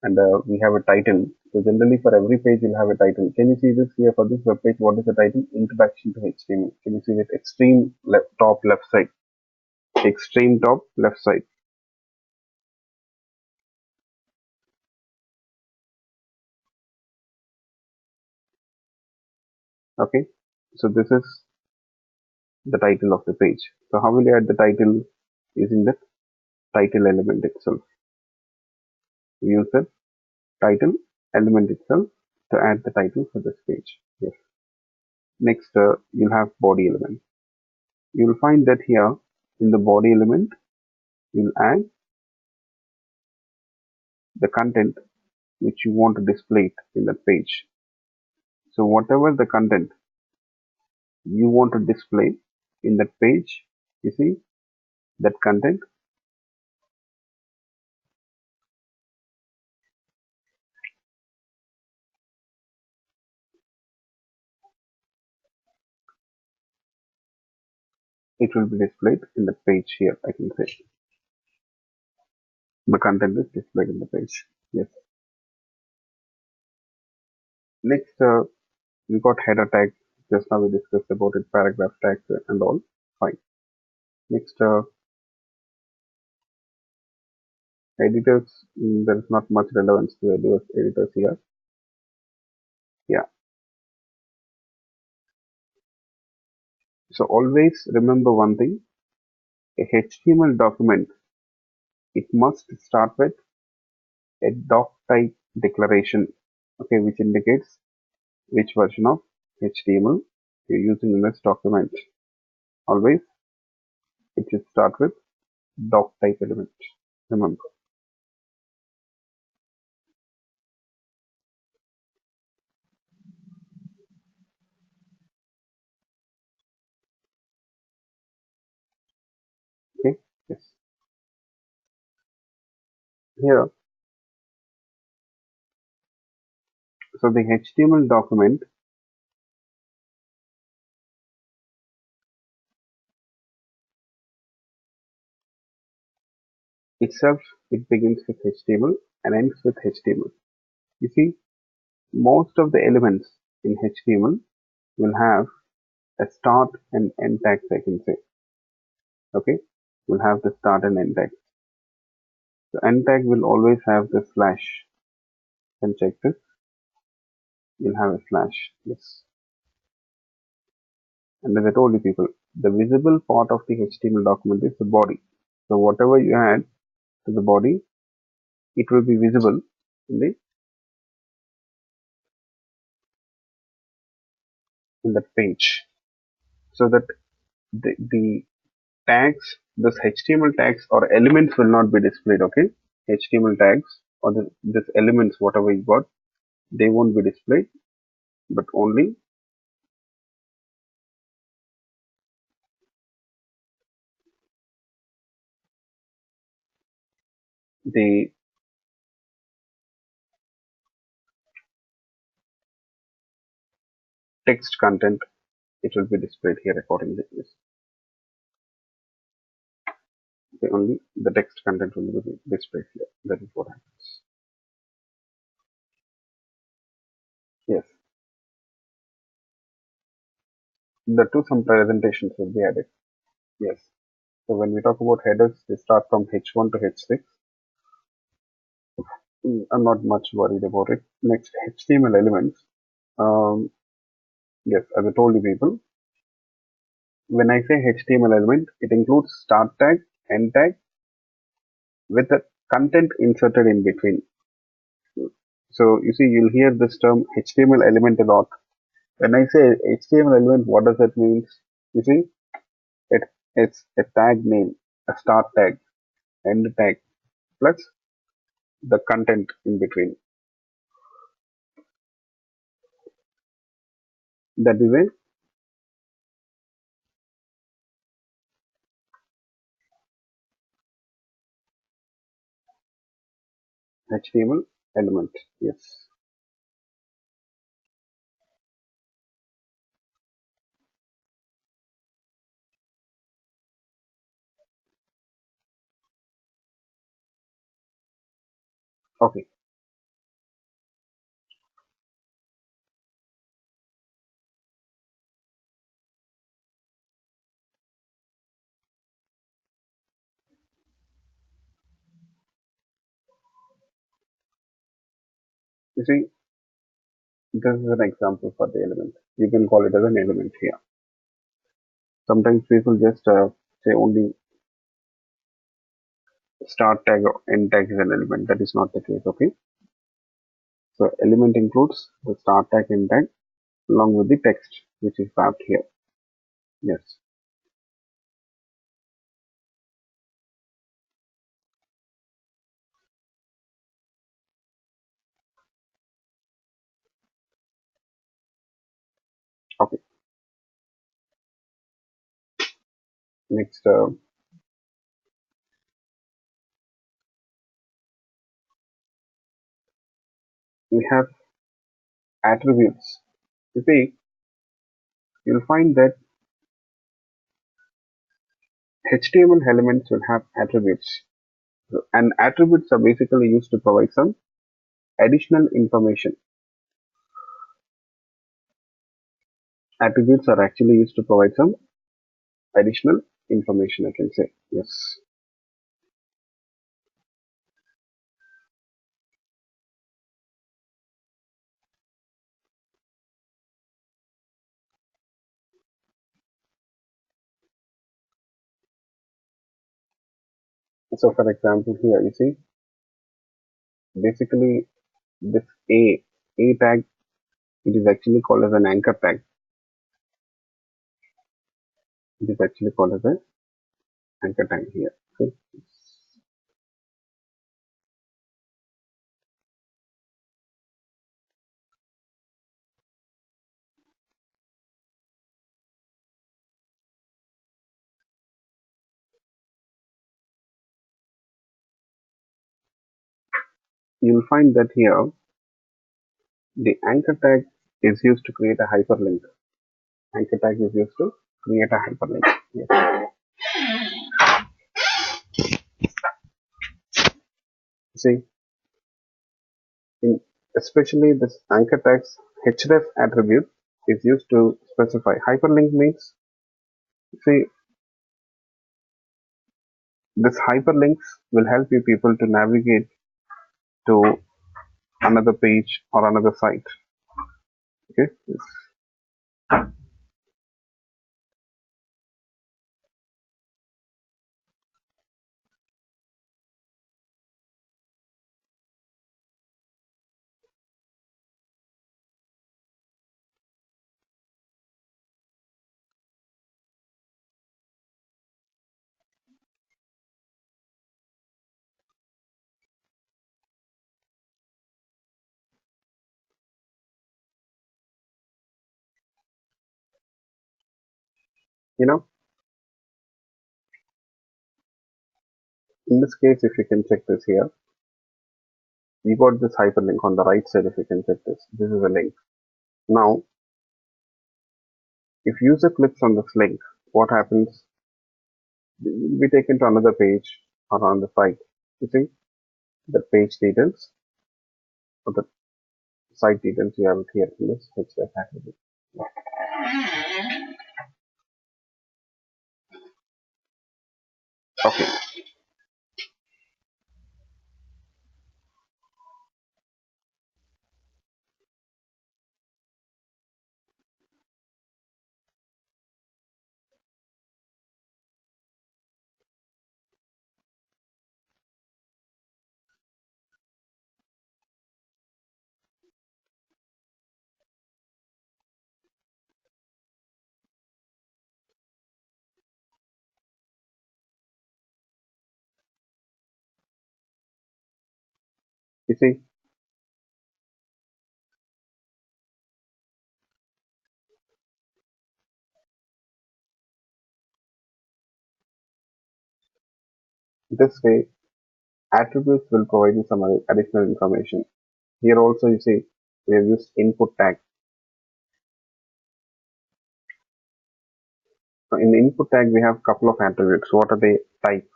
and we have a title. So generally for every page you'll have a title. Can you see this here for this web page? What is the title? Introduction to HTML. Can you see that extreme top left side? Extreme top left side. Okay. So this is the title of the page. So how will you add the title? Using the title element itself. Use the title element itself to add the title for this page. Yes. Next, you'll have body element. You'll find that here in the body element, you'll add the content which you want to display it in that page. So whatever the content you want to display in that page, you see that content, it will be displayed in the page here. I can say the content is displayed in the page. Yes. Next, we got header tags. Just now we discussed about it, paragraph tags and all. Fine. Next, Editors, there is not much relevance to editors here. Yeah. So always remember one thing, a HTML document, it must start with a doc type declaration, okay, which indicates which version of HTML you're using in this document. Always it should start with doc type element. Remember. Okay. Yes. Here, so the HTML document itself, it begins with HTML and ends with HTML. You see, most of the elements in HTML will have a start and end tags, I can say. Okay, we'll have the start and end tag. The end tag will always have the slash. And check this, you'll have a slash. Yes. And as I told you people, the visible part of the HTML document is the body. So whatever you add to the body, it will be visible in the page. So that the tags, this HTML tags or elements will not be displayed. Okay, HTML tags or this elements, whatever you got, they won't be displayed, but only the text content, it will be displayed here accordingly. Yes. Okay, only the text content will be displayed here. That is what happens. Yes. The two some presentations will be added. Yes. So when we talk about headers, they start from H1 to H6. I'm not much worried about it. Next, HTML elements. Um, yes, as I told you people, when I say HTML element, it includes start tag, end tag, with the content inserted in between. So you see, you'll hear this term HTML element a lot. When I say HTML element, what does that mean? You see, it, it's a tag name, a start tag, end tag, plus the content in between. That is a HTML element. Yes. Okay. You see, this is an example for the element. You can call it as an element here. Sometimes people just say only start tag or end tag is an element. That is not the case. Okay. So element includes the start tag, end tag, along with the text which is wrapped here. Yes. Okay. Next, we have attributes. You see, you'll find that HTML elements will have attributes. And attributes are basically used to provide some additional information. Attributes are actually used to provide some additional information, I can say. Yes. So for example here you see basically this A tag, it is actually called as an anchor tag. It is actually called as an anchor tag here. Okay. You'll find that here the anchor tag is used to create a hyperlink. Anchor tag is used to create a hyperlink. Yes. See, in especially this anchor tag's href attribute is used to specify hyperlink means. See, this hyperlinks will help you people to navigate to another page or another site. Okay, you know, in this case, if you can check this here, you got this hyperlink on the right side. If you can check this, this is a link. Now, if user clicks on this link, what happens? Will be taken to another page or on the site. You see the page details or the site details you have it here in this href attribute. Okay, you see this way attributes will provide you some additional information. Here also you see we have used input tag. So in the input tag we have couple of attributes. What are they? Type.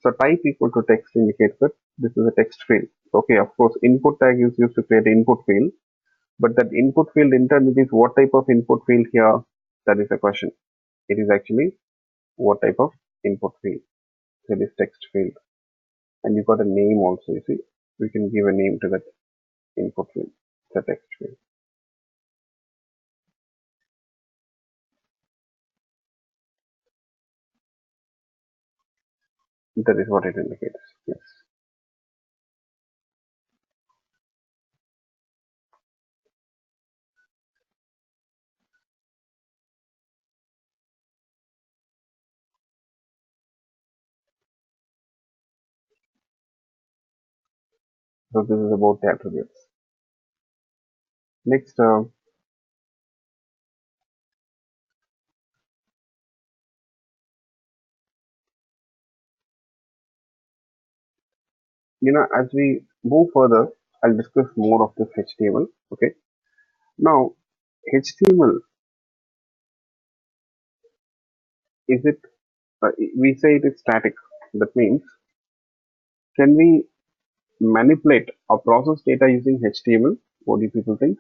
So type equal to text indicates that this is a text field. Okay, of course input tag is used to create input field, but that input field internally is what type of input field here? That is the question. It is actually what type of input field. So it is text field. And you got a name also, you see. We can give a name to that input field. It's a text field. That is what it indicates. Yes. So this is about the attributes. Next, as we move further, I'll discuss more of this HTML. Okay. Now, HTML, is it, we say it is static. That means, can we manipulate or process data using HTML? What do people think?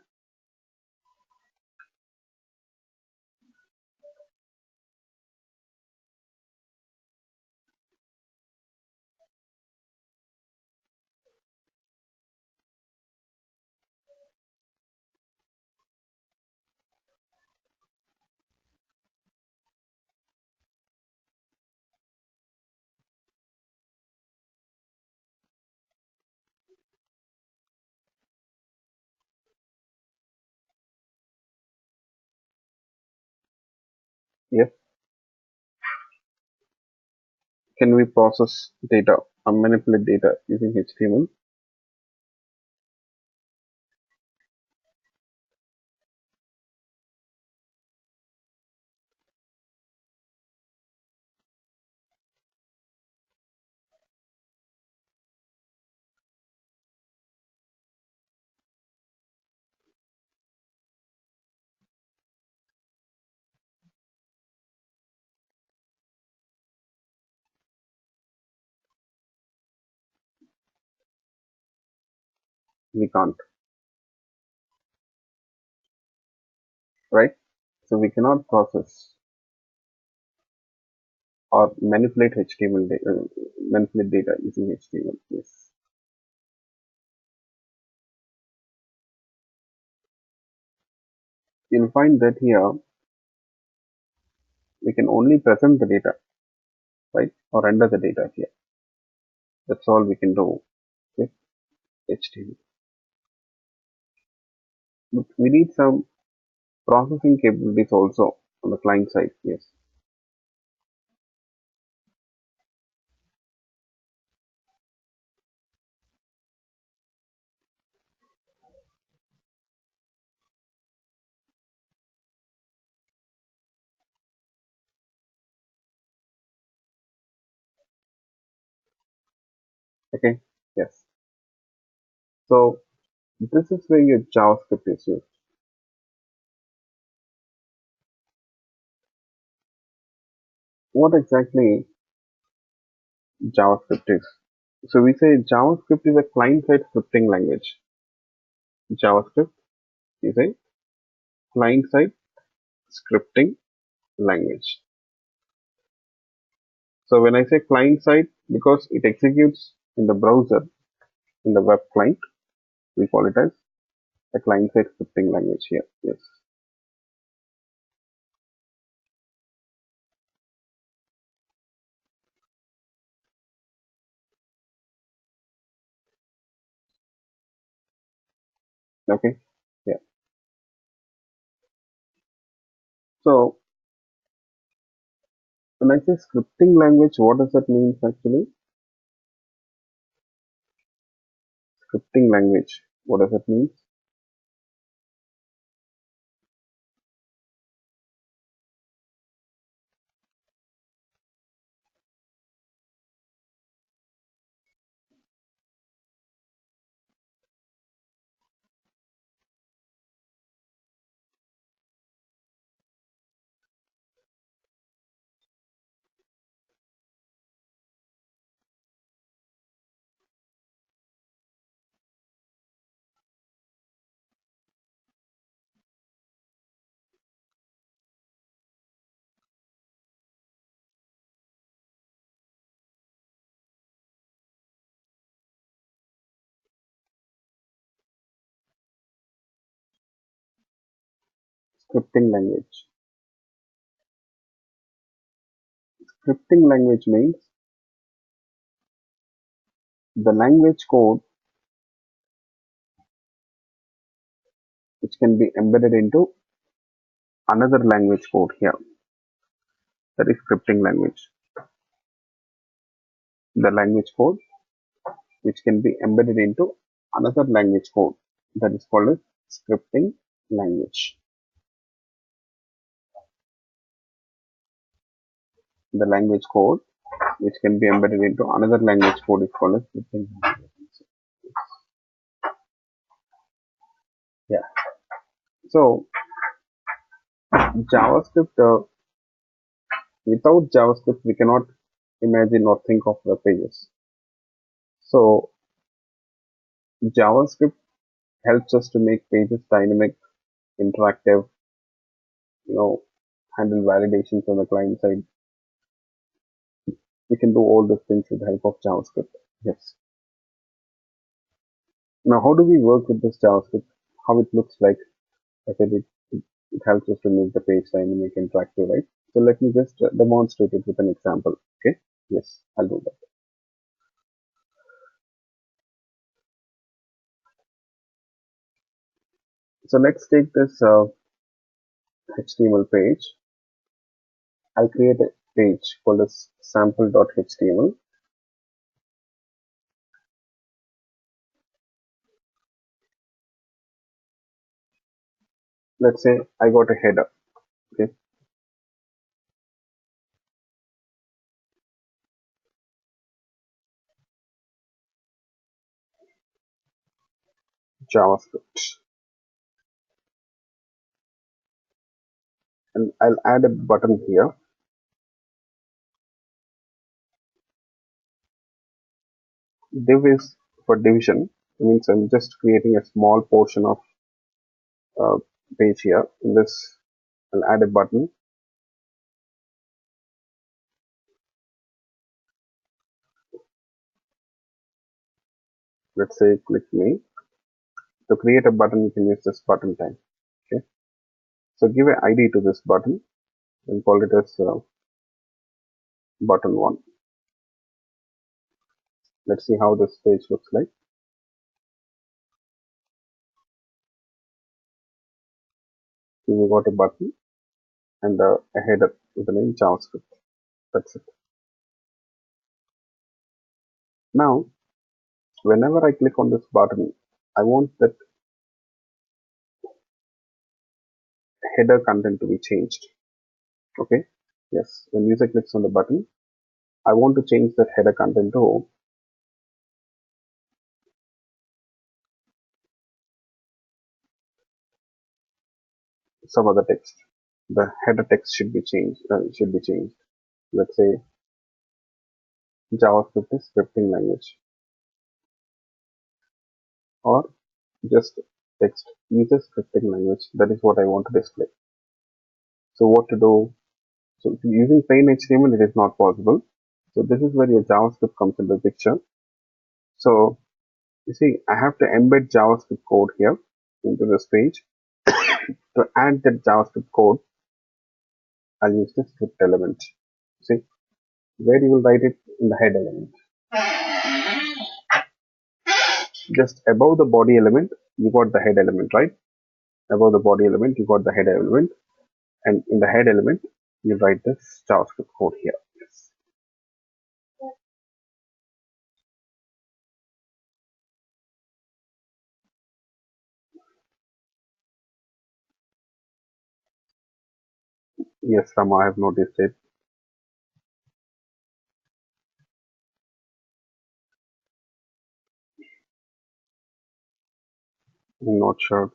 Yes. Can we process data or manipulate data using HTML? We can't, right? So we cannot process or manipulate HTML data, manipulate data using HTML. Yes. You'll find that here we can only present the data, right? Or render the data here. That's all we can do with HTML. But we need some processing capabilities also on the client side. Yes. Okay. Yes. So this is where your JavaScript is used. What exactly JavaScript is? So we say JavaScript is a client-side scripting language. JavaScript is a client-side scripting language. So when I say client-side, because it executes in the browser, in the web client, we call it as a client-side scripting language here. Yes. Okay. Yeah. So when I say scripting language, what does that mean actually? Scripting language. What does that mean? Scripting language. Scripting language means the language code which can be embedded into another language code here. That is scripting language. The language code which can be embedded into another language code. That is called as scripting language. The language code which can be embedded into another language code is called as scripting language. Yeah. So JavaScript, without JavaScript, we cannot imagine or think of web pages. So JavaScript helps us to make pages dynamic, interactive, you know, handle validations on the client side. We can do all these things with the help of JavaScript. Yes. Now, how do we work with this JavaScript? How it looks like? I said it helps us to make the page dynamic, interactive, right? So let me just demonstrate it with an example. Okay. Yes, I'll do that. So let's take this HTML page. I'll create a page called as sample.html. Let's say I got a header. Okay, JavaScript, and I'll add a button here. Div is for division. It means I'm just creating a small portion of uh, page here. In this, I'll add a button. Let's say click me. To create a button, you can use this button tag. Okay, so give an ID to this button and call it as button one. Let's see how this page looks like. So we got a button and a header with the name JavaScript. That's it. Now, whenever I click on this button, I want that header content to be changed. Okay. Yes. When user clicks on the button, I want to change that header content to some other text. The header text should be changed. Let's say JavaScript is scripting language, or just text is a scripting language. That is what I want to display. So what to do? So using plain HTML, it is not possible. So this is where your JavaScript comes into the picture. So you see, I have to embed JavaScript code here into this page. To add that JavaScript code, I'll use the script element. See, where you will write it in the head element. Just above the body element, you got the head element, right? Above the body element, you got the head element. And in the head element, you write this JavaScript code here. Yes. Yes, Rama, I have noticed it. I'm not sure.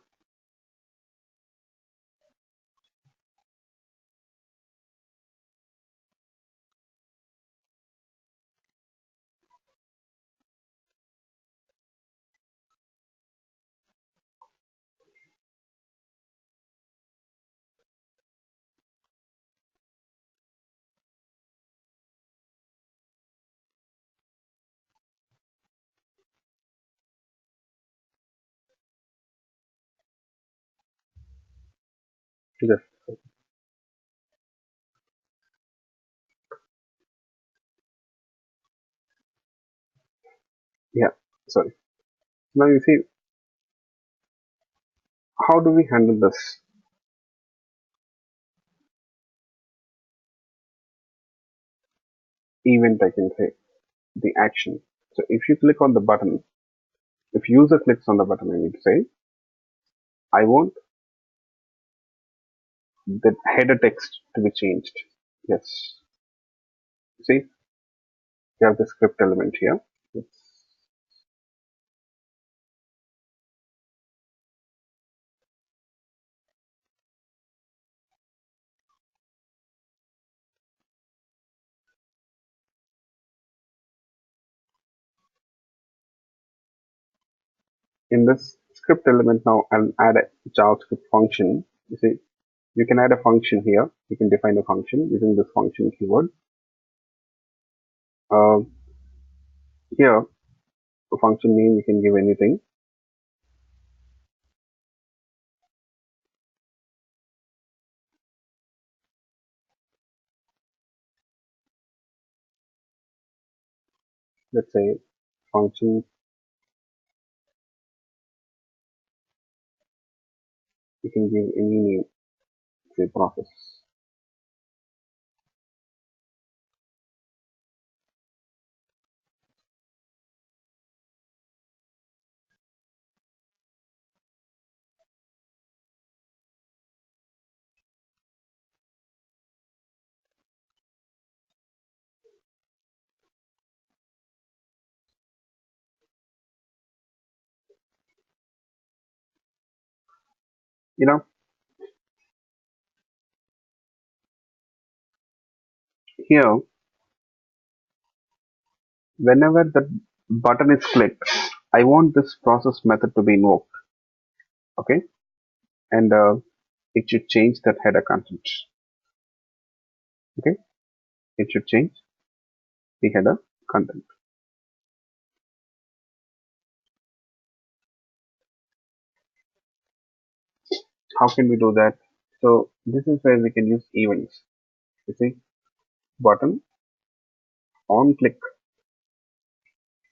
Just, yeah, sorry. Now you see, how do we handle this event? I can say the action. So if you click on the button, if user clicks on the button, I need to say, I want the header text to be changed. Yes. See, you have the script element here. It's, in this script element now, I'll add a JavaScript function. You see, you can add a function here. You can define a function using this function keyword. Uh, Here, the function name you can give anything. Let's say function. You can give any name, say process. You know, here, whenever the button is clicked, I want this process method to be invoked. Okay, and it should change that header content. Okay, it should change the header content. How can we do that? So this is where we can use events. You see, button on click,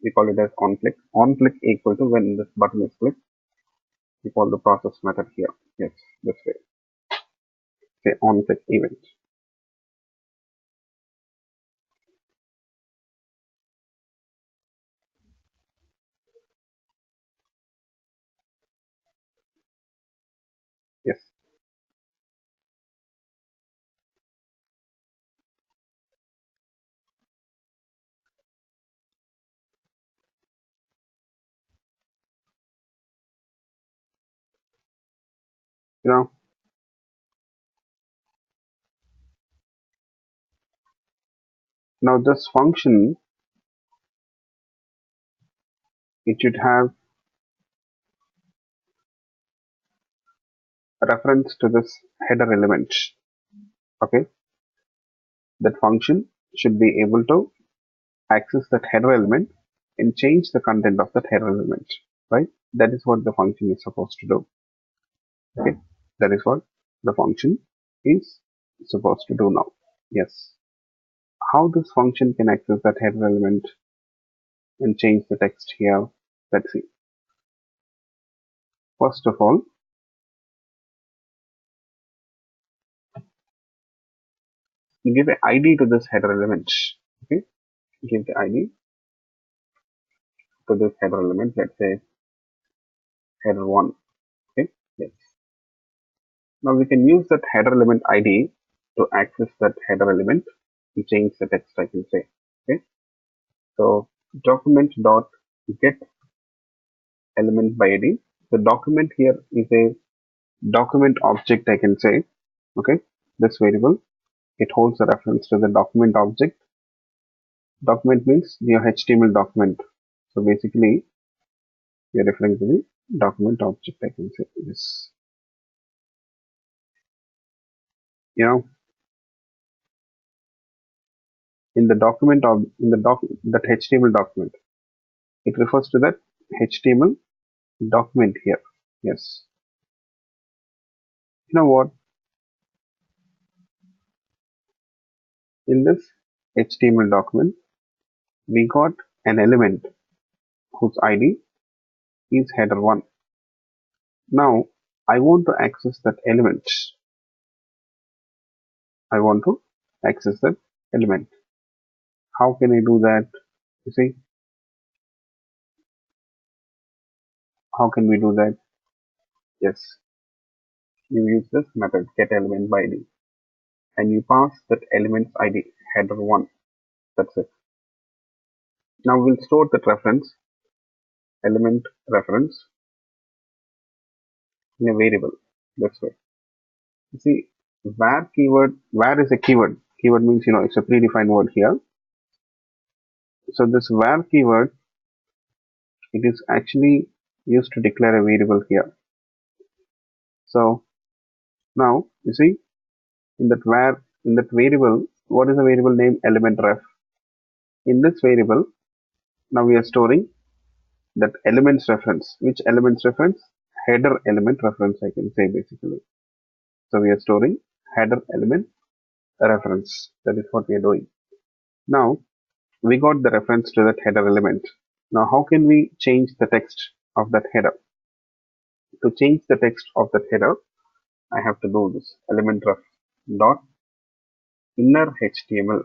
we call it as on click. On click equal to when this button is clicked, we call the process method here. Yes, this way. Say on click event. Yes. You know, now this function, it should have a reference to this header element. Okay, that function should be able to access that header element and change the content of that header element. Right? That is what the function is supposed to do. Okay, that is what the function is supposed to do now. Yes. How this function can access that header element and change the text here? Let's see. First of all, you give an ID to this header element. Okay, give the ID to this header element. Let's say header 1. Okay, yes. Now we can use that header element ID to access that header element and change the text, I can say. Okay, so document dot get element by ID. The document here is a document object, I can say. Okay, this variable, it holds a reference to the document object. Document means your HTML document. So basically, we are referring to the document object, I can say this. You know, in the document of that HTML document, it refers to that HTML document here. Yes. You know what? In this HTML document, we got an element whose ID is header 1. Now, I want to access that element. I want to access that element. How can I do that? You see, how can we do that? Yes, you use this method get element by ID and you pass that element's ID header 1. That's it. Now we'll store that reference, element reference, in a variable this way. You see, where is a keyword. Keyword means, it's a predefined word here. So this where keyword, it is actually used to declare a variable here. So now you see, in that variable, what is the variable name? Element ref. In this variable, now we are storing that elements reference. Which elements reference? Header element reference, I can say basically. So we are storing header element reference. That is what we are doing. Now we got the reference to that header element. Now how can we change the text of that header? To change the text of that header, I have to do this element ref dot inner HTML.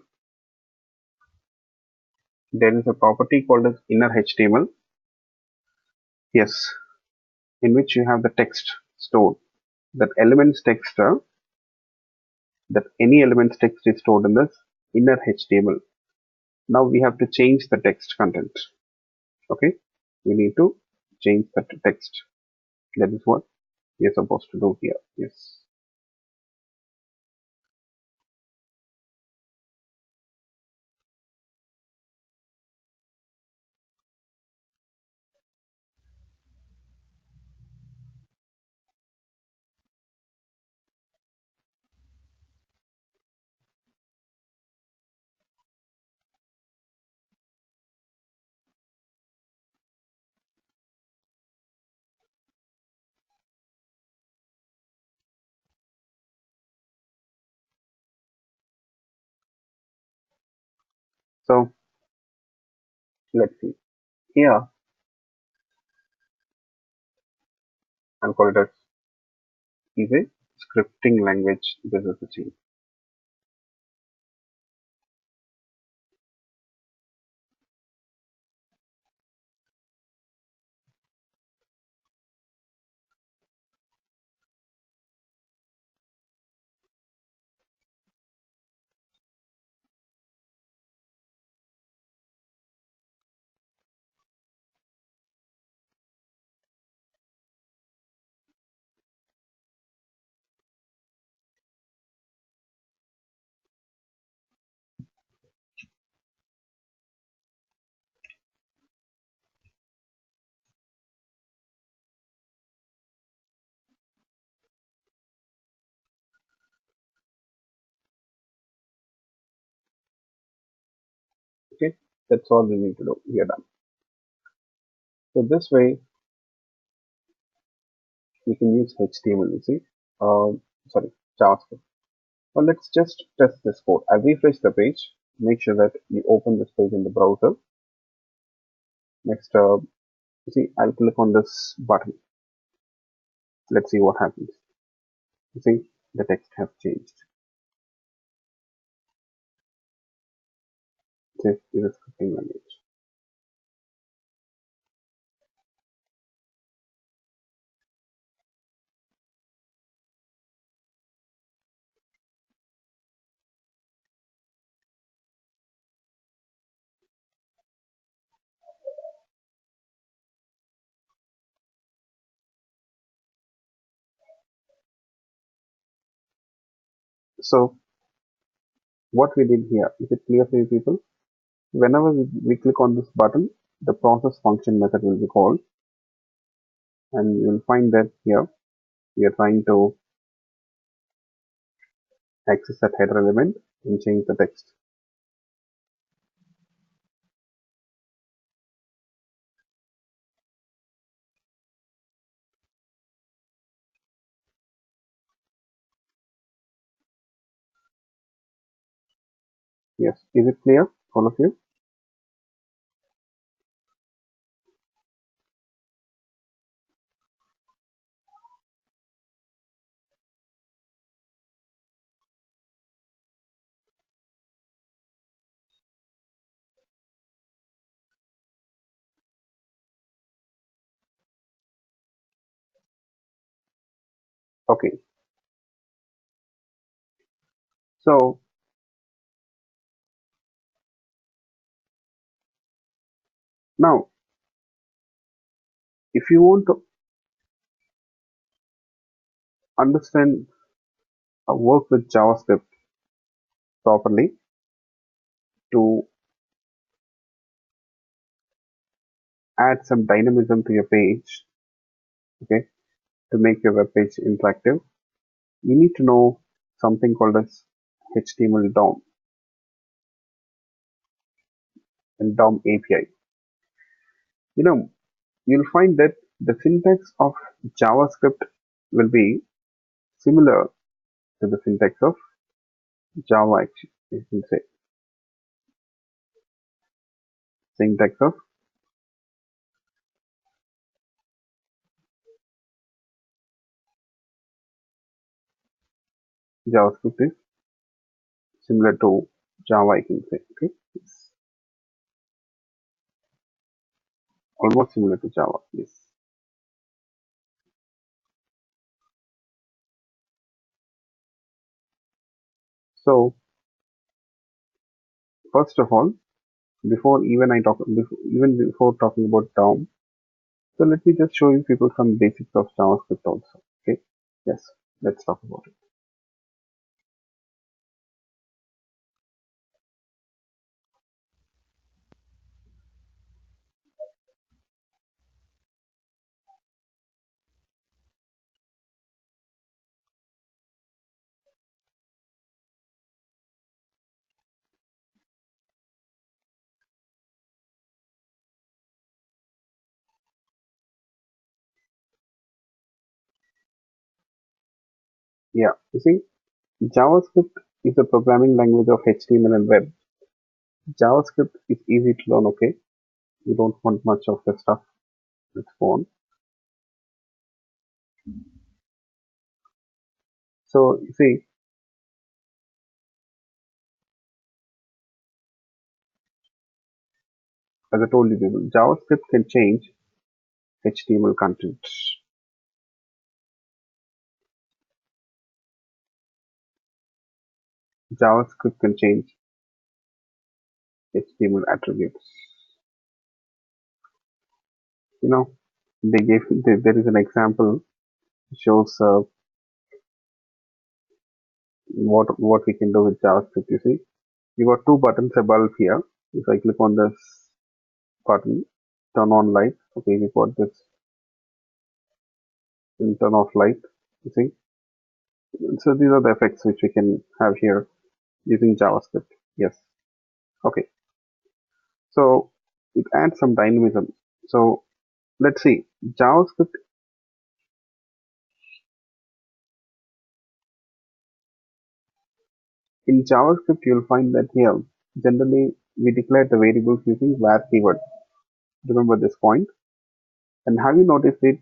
There is a property called as inner HTML. Yes, in which you have the text stored. That elements text, that any elements text is stored in this inner HTML. Now we have to change the text content. Okay, we need to change the text. That is what we are supposed to do here. Yes. So let's see. Here, I'll call it as is a scripting language. This is the change. Okay, that's all we need to do. We are done. So this way we can use HTML. You see, sorry, JavaScript. Well, let's just test this code. I'll refresh the page. Make sure that you open this page in the browser. Next, you see, I'll click on this button. Let's see what happens. You see, the text has changed. This is a scripting language. So what we did here, is it clear for you people? Whenever we click on this button, the process function method will be called, and you will find that here we are trying to access that header element and change the text. Yes, is it clear, all of you? Okay, so now if you want to understand work with JavaScript properly to add some dynamism to your page, okay, to make your web page interactive, you need to know something called as HTML DOM and DOM API. You know, you'll find that the syntax of JavaScript will be similar to the syntax of Java, actually. You can say syntax of JavaScript is similar to Java, I can say. Okay, it's almost similar to Java. Yes. So first of all, even before talking about DOM, so let me just show you people some basics of JavaScript also. Okay, Yes, let's talk about it. Yeah, you see, JavaScript is the programming language of HTML and web. JavaScript is easy to learn, okay? You don't want much of the stuff. Let's go on. So, you see, as I told you, people, JavaScript can change HTML content. JavaScript can change HTML attributes. You know, there is an example shows what we can do with JavaScript. You see, you got two buttons above here. If I click on this button, turn on light. Okay, we got this and turn off light. You see, so these are the effects which we can have here using JavaScript. Yes. Okay. So it adds some dynamism. So let's see. JavaScript. In JavaScript, you'll find that here generally we declare the variables using var keyword. Remember this point. And have you noticed it?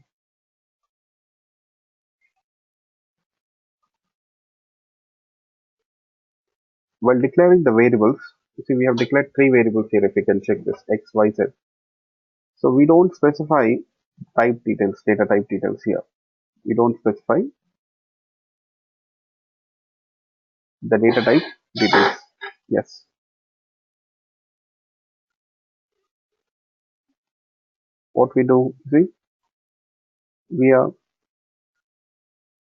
While declaring the variables, you see we have declared three variables here. If you can check this x, y, z. So we don't specify type details, data type details here. We don't specify the data type details. Yes. What we do, see, we are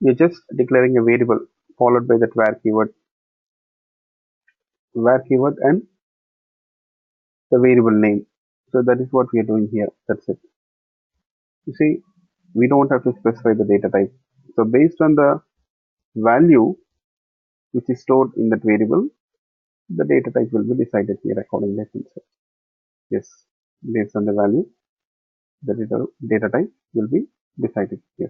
we're just declaring a variable followed by that var keyword and the variable name. So that is what we are doing here. That's it. You see, we don't have to specify the data type. So based on the value which is stored in that variable, the data type will be decided here accordingly. Yes, based on the value, the data type will be decided. Yes.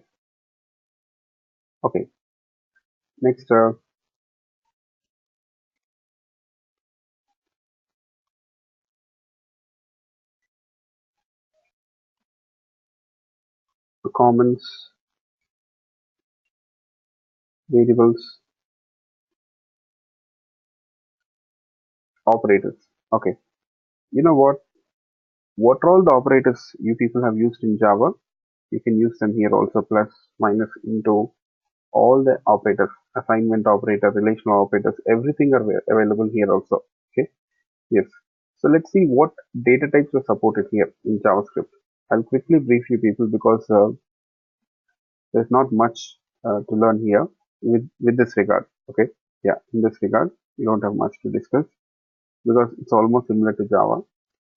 Okay. Next, comments, variables, operators. Okay. You know what? What are all the operators you people have used in Java? You can use them here also, plus, minus, into, all the operators, assignment operator, relational operators, everything are available here also. Okay. Yes. So let's see what data types are supported here in JavaScript. I'll quickly brief you people because there's not much to learn here with this regard. Okay. Yeah. In this regard, we don't have much to discuss because it's almost similar to Java.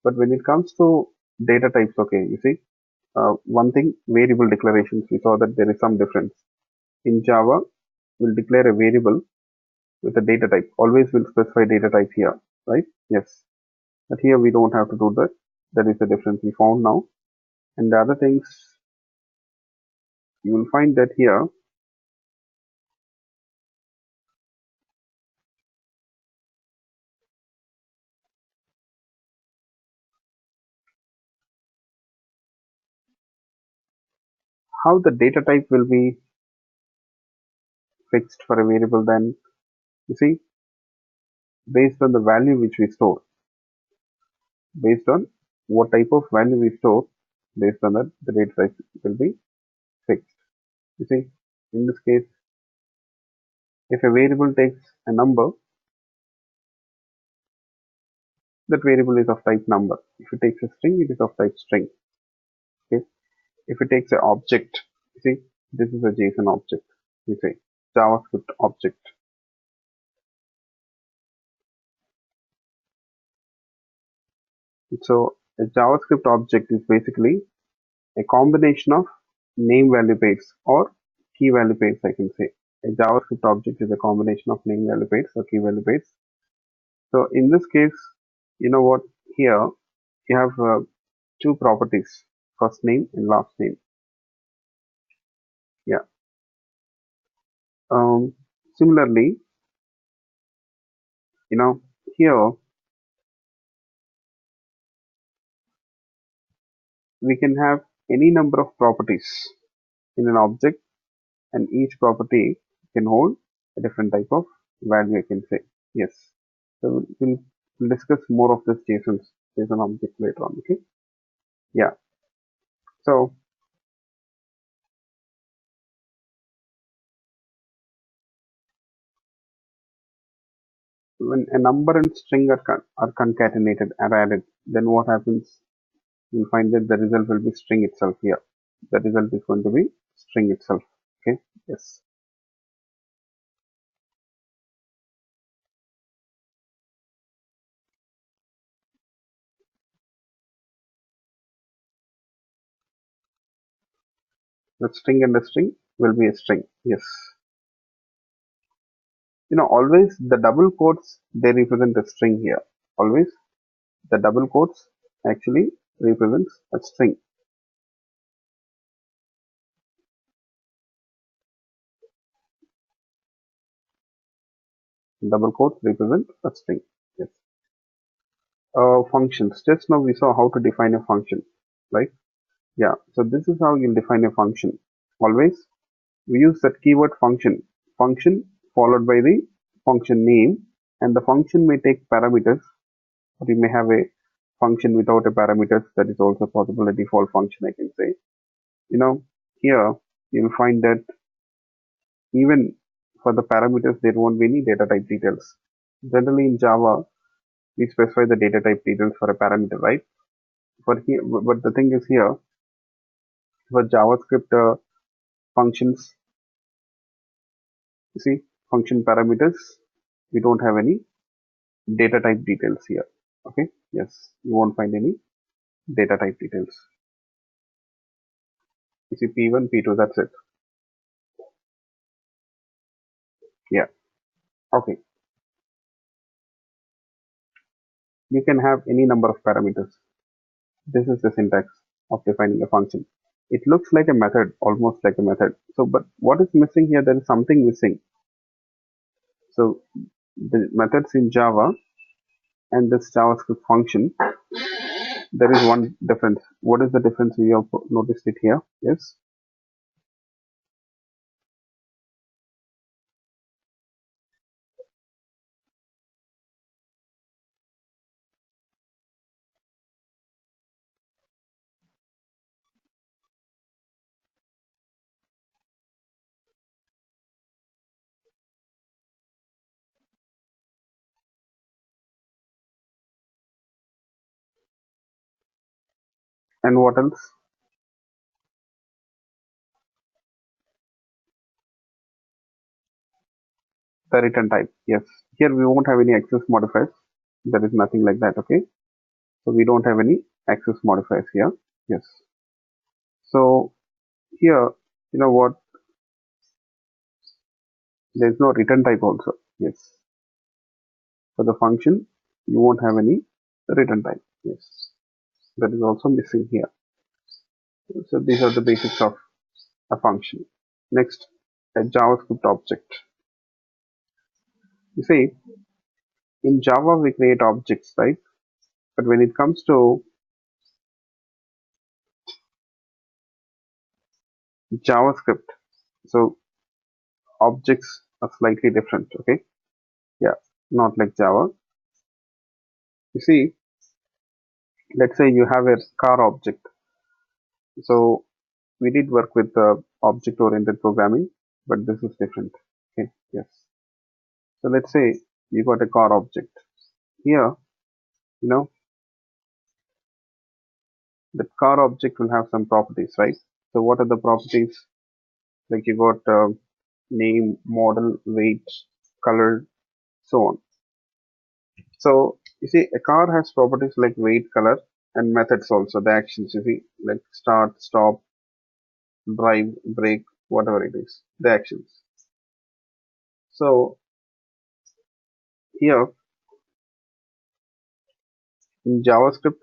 But when it comes to data types, okay, you see, one thing, variable declarations, we saw that there is some difference. In Java, we'll declare a variable with a data type. Always will specify data type here, right? Yes. But here we don't have to do that. That is the difference we found now. And the other things, you will find that here, how the data type will be fixed for a variable then, you see, based on the value which we store, based on what type of value we store, based on that, the data type will be fixed. You see, in this case, if a variable takes a number, that variable is of type number. If it takes a string, it is of type string. Okay. If it takes an object, you see, this is a JSON object. we say JavaScript object. So a JavaScript object is basically a combination of name value pairs or key value pairs, I can say. A JavaScript object is a combination of name value pairs or key value pairs. So in this case, you know what? Here you have two properties, first name and last name. Yeah. Similarly, here we can have any number of properties in an object, and each property can hold a different type of value, I can say. Yes. So we'll discuss more of this JSON object later on. Okay. Yeah. So when a number and string are concatenated and added, then what happens? You'll find that the result will be string itself here. The result is going to be string itself. Okay. Yes. The string and the string will be a string. Yes. Always the double quotes, they represent a string here. Always the double quotes actually represents a string. Double quotes represent a string. Yes. Functions. Just now we saw how to define a function, right? Yeah. So this is how you'll define a function. Always we use that keyword function. Function followed by the function name, and the function may take parameters, or you may have a function without a parameters. That is also possible. A default function, I can say. Here you'll find that even for the parameters there won't be any data type details. Generally in Java we specify the data type details for a parameter, right? But the thing is here, for JavaScript functions, you see, function parameters, we don't have any data type details here. Okay. Yes, you won't find any data type details. You see P1, P2, that's it. Yeah. Okay. You can have any number of parameters. This is the syntax of defining a function. It looks like a method, almost like a method. So, but what is missing here? There is something missing. So, the methods in Java and this JavaScript function, there is one difference. What is the difference? We have noticed it here. Yes. And what else? The return type. Yes. Here we won't have any access modifiers. There is nothing like that. Okay. So we don't have any access modifiers here. Yes. So here, you know what? There is no return type also. Yes. For the function, you won't have any return type. Yes. That is also missing here. So these are the basics of a function. Next, a JavaScript object. You see, in Java we create objects, right? But when it comes to JavaScript, so objects are slightly different. Okay. Yeah. Not like Java. You see, let's say you have a car object. So we did work with object oriented programming, but this is different. Okay. Yes. So let's say you got a car object. Here, you know, the car object will have some properties, right? So what are the properties? Like you got name, model, weight, color, so on. So you see, a car has properties like weight, color, and methods also. The actions, you see, like start, stop, drive, brake, whatever it is, the actions. So here in JavaScript,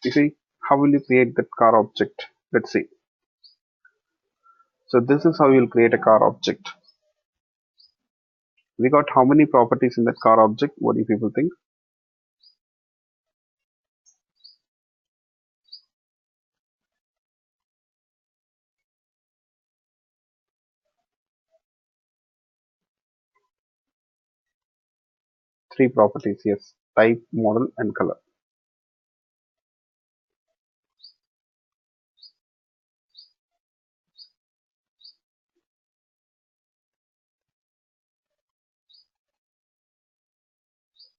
you see, how will you create that car object? Let's see. So this is how you'll create a car object. We got how many properties in that car object? What do you people think? Three properties, yes. Type, model, and color.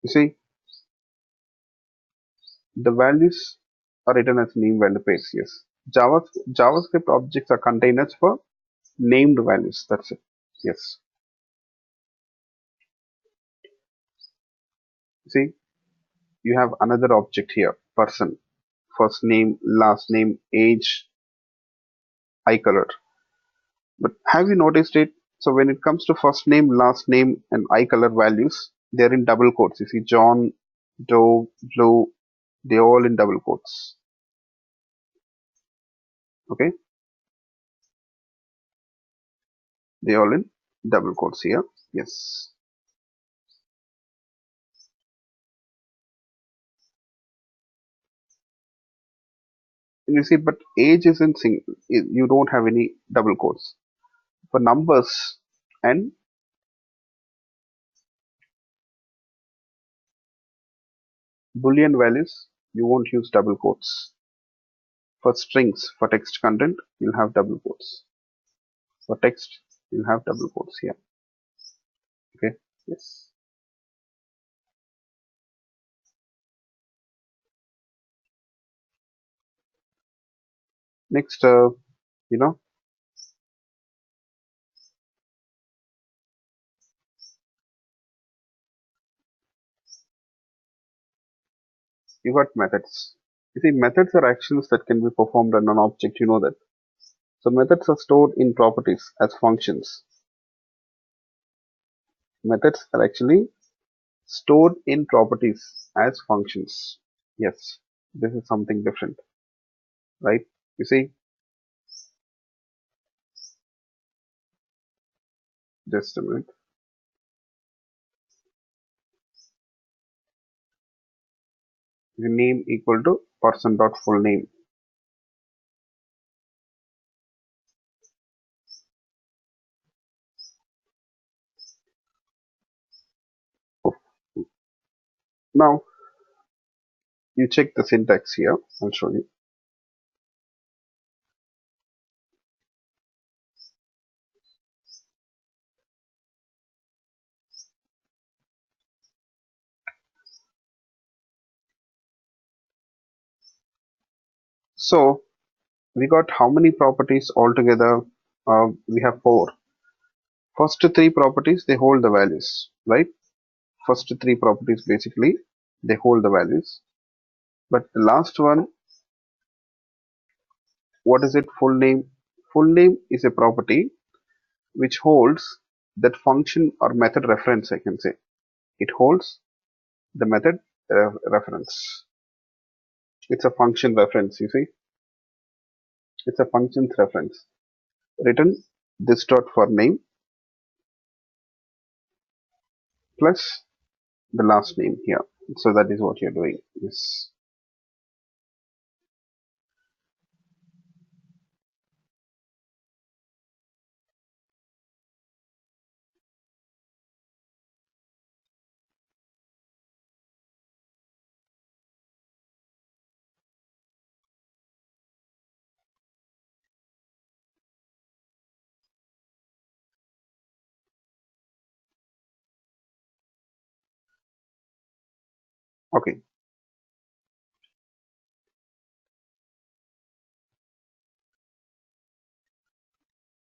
You see, the values are written as name value pairs, yes. JavaScript objects are containers for named values. That's it. Yes. See, you have another object here. Person. First name, last name, age, eye color. But have you noticed it? So when it comes to first name, last name, and eye color values, they're in double quotes. You see, John, Joe, Blue, they're all in double quotes. Okay, they're all in double quotes here. Yes. And you see, but age is in single. You don't have any double quotes. For numbers and Boolean values, you won't use double quotes. For strings, for text content, you'll have double quotes. For text, you'll have double quotes here. Okay. Yes. Next, you know, you got methods. You see, methods are actions that can be performed on an object. You know that. So methods are stored in properties as functions. Methods are actually stored in properties as functions. Yes, this is something different, right? You see, just a minute. The name equal to person dot full name. Now you check the syntax here. I'll show you. So we got how many properties altogether? We have four. First three properties they hold the values, right? First three properties basically they hold the values. But the last one, what is it? Full name. Full name is a property which holds that function or method reference. I can say it holds the method reference. It's a function reference. You see, it's a function's reference. Written this dot for name plus the last name here. So that is what you're doing. Yes. Okay.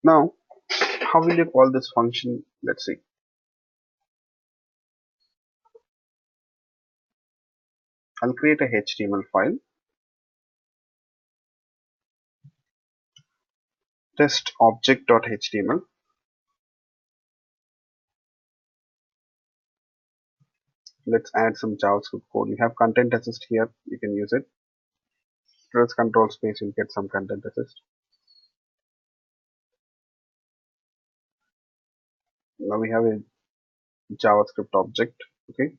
Now, how will you call this function? Let's see. I'll create a HTML file, testobject.html. Let's add some JavaScript code. You have content assist here, you can use it. Press control space, you'll get some content assist. Now we have a JavaScript object. Okay.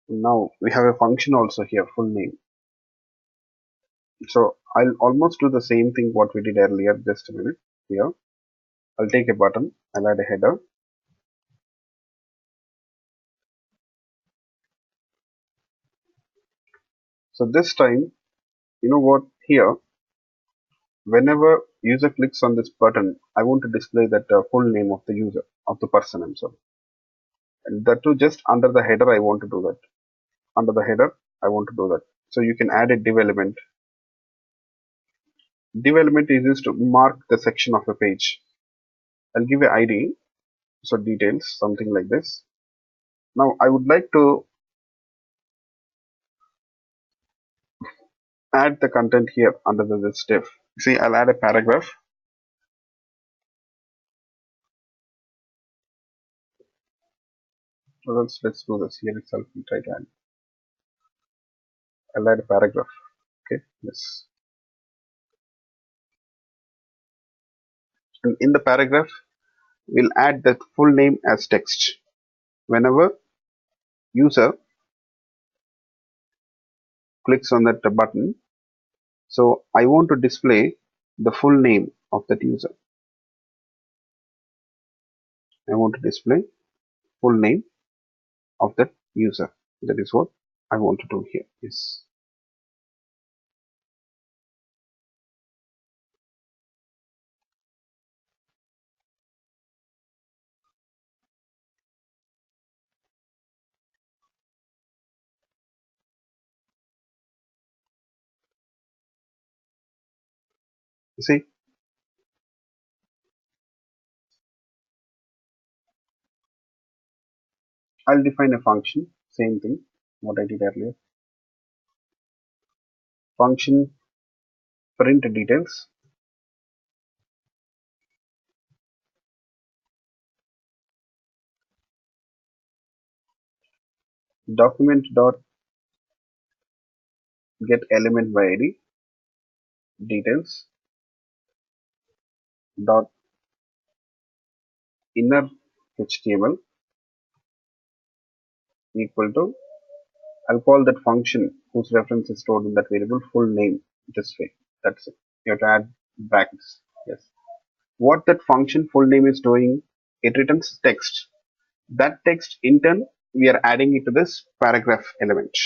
Now we have a function also here, full name. So I'll almost do the same thing what we did earlier. Just a minute here. I'll take a button, I'll add a header. So this time, you know what, here, whenever user clicks on this button, I want to display that full name of the user, of the person, I'm sorry. And that too, just under the header, I want to do that. Under the header, I want to do that. So you can add a div element. Div element is used to mark the section of a page. I'll give a ID, so details, something like this. Now I would like to add the content here under this div. See, I'll add a paragraph. So let's do this here itself. We'll try to add. I'll add a paragraph. Okay, yes. And in the paragraph, we'll add that full name as text. Whenever user clicks on that button, so I want to display the full name of that user. I want to display full name of that user. That is what I want to do here. Yes. You see, I'll define a function. Same thing, what I did earlier. Function print details. Document dot get element by ID. Details dot inner HTML equal to, I'll call that function whose reference is stored in that variable full name this way. That's it. You have to add brackets. Yes. What that function full name is doing, it returns text. That text in turn, we are adding it to this paragraph element.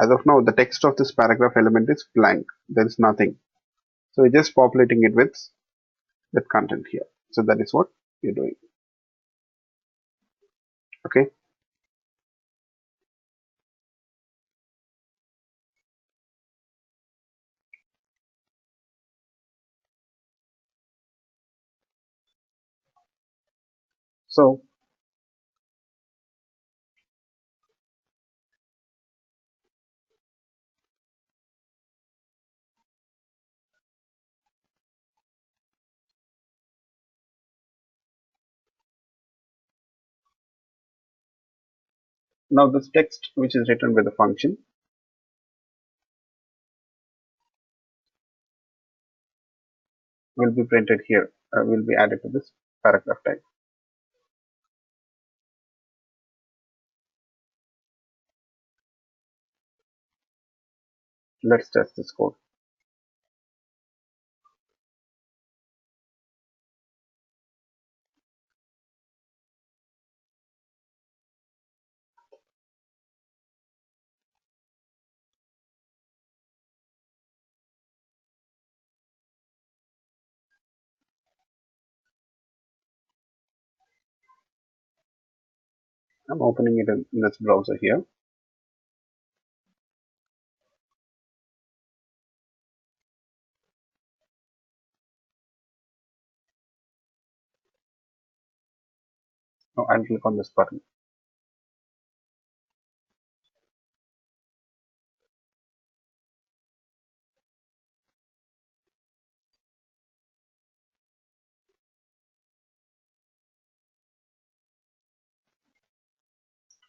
As of now, the text of this paragraph element is blank. There is nothing. So we're just populating it with that content here. So that is what we're doing. Okay. So now this text which is written with the function will be printed here, will be added to this paragraph tag. Let's test this code. I'm opening it in this browser here. Now I'll click on this button.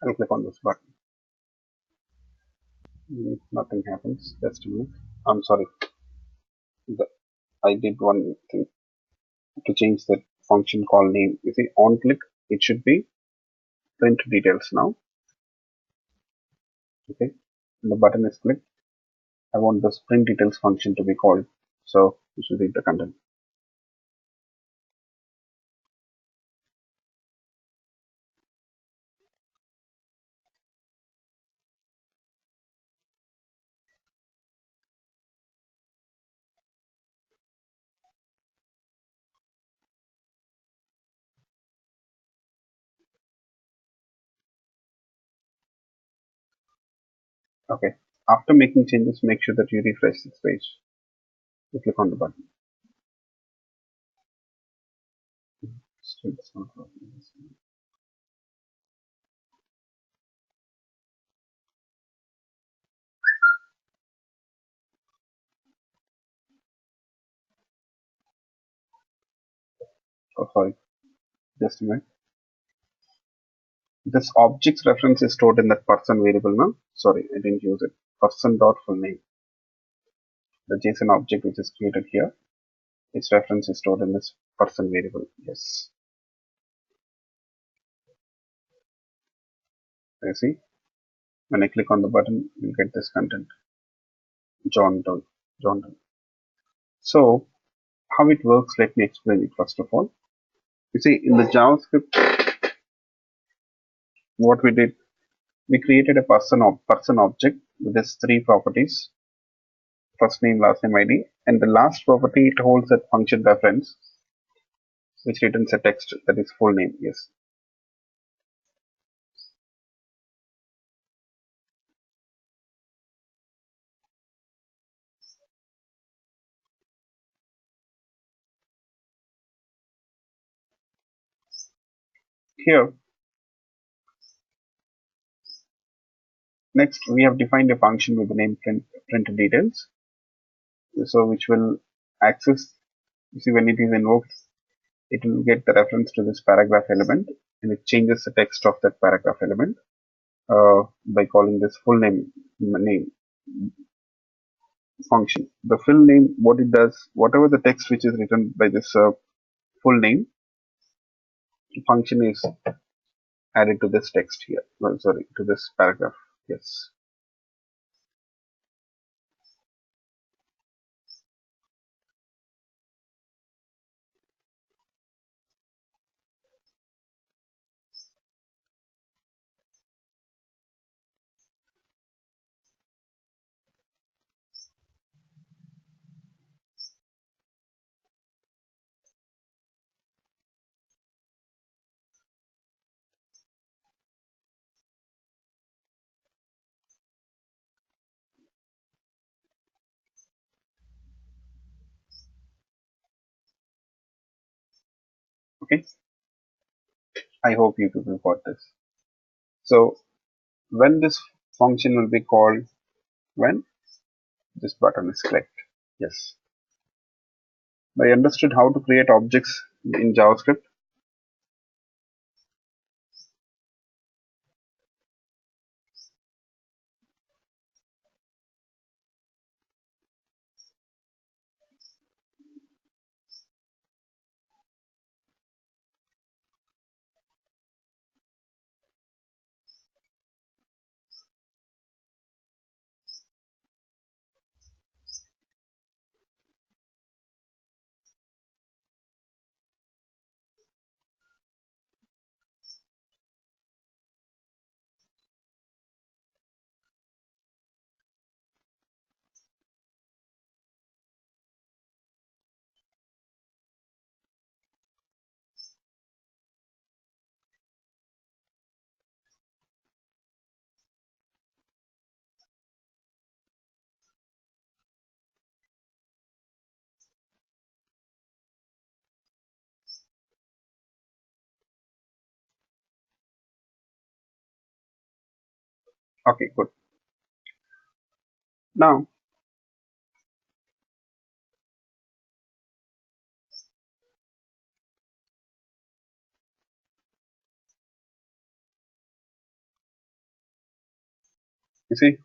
I'll click on this button. Nothing happens. Just a minute. I'm sorry. I did one thing to change the function call name. You see, on click, it should be print details now. Okay. And the button is clicked. I want this print details function to be called. So we should read the content. Okay. After making changes, make sure that you refresh this page. You click on the button. Still it's not working. Oh, sorry. Just a minute. This object's reference is stored in that person variable now. Sorry, I didn't use it. Person dot full name. The JSON object which is created here, its reference is stored in this person variable. Yes. You see, when I click on the button, you'll get this content. John Doe. John Doe. So, how it works, let me explain it first of all. You see, in the JavaScript, what we did, we created a person object with its three properties: first name, last name, ID, and the last property it holds that function reference, which returns a text that is full name. Yes. Here, next we have defined a function with the name print details. So which will access. You see, when it is invoked, it will get the reference to this paragraph element, and it changes the text of that paragraph element by calling this full name function. The full name, what it does, whatever the text which is written by this full name function is added to this text here. Well, sorry, to this paragraph. Yes. Okay. I hope you people got this. So when this function will be called, when this button is clicked. Yes. I understood how to create objects in JavaScript. Okay, good. Now, you see,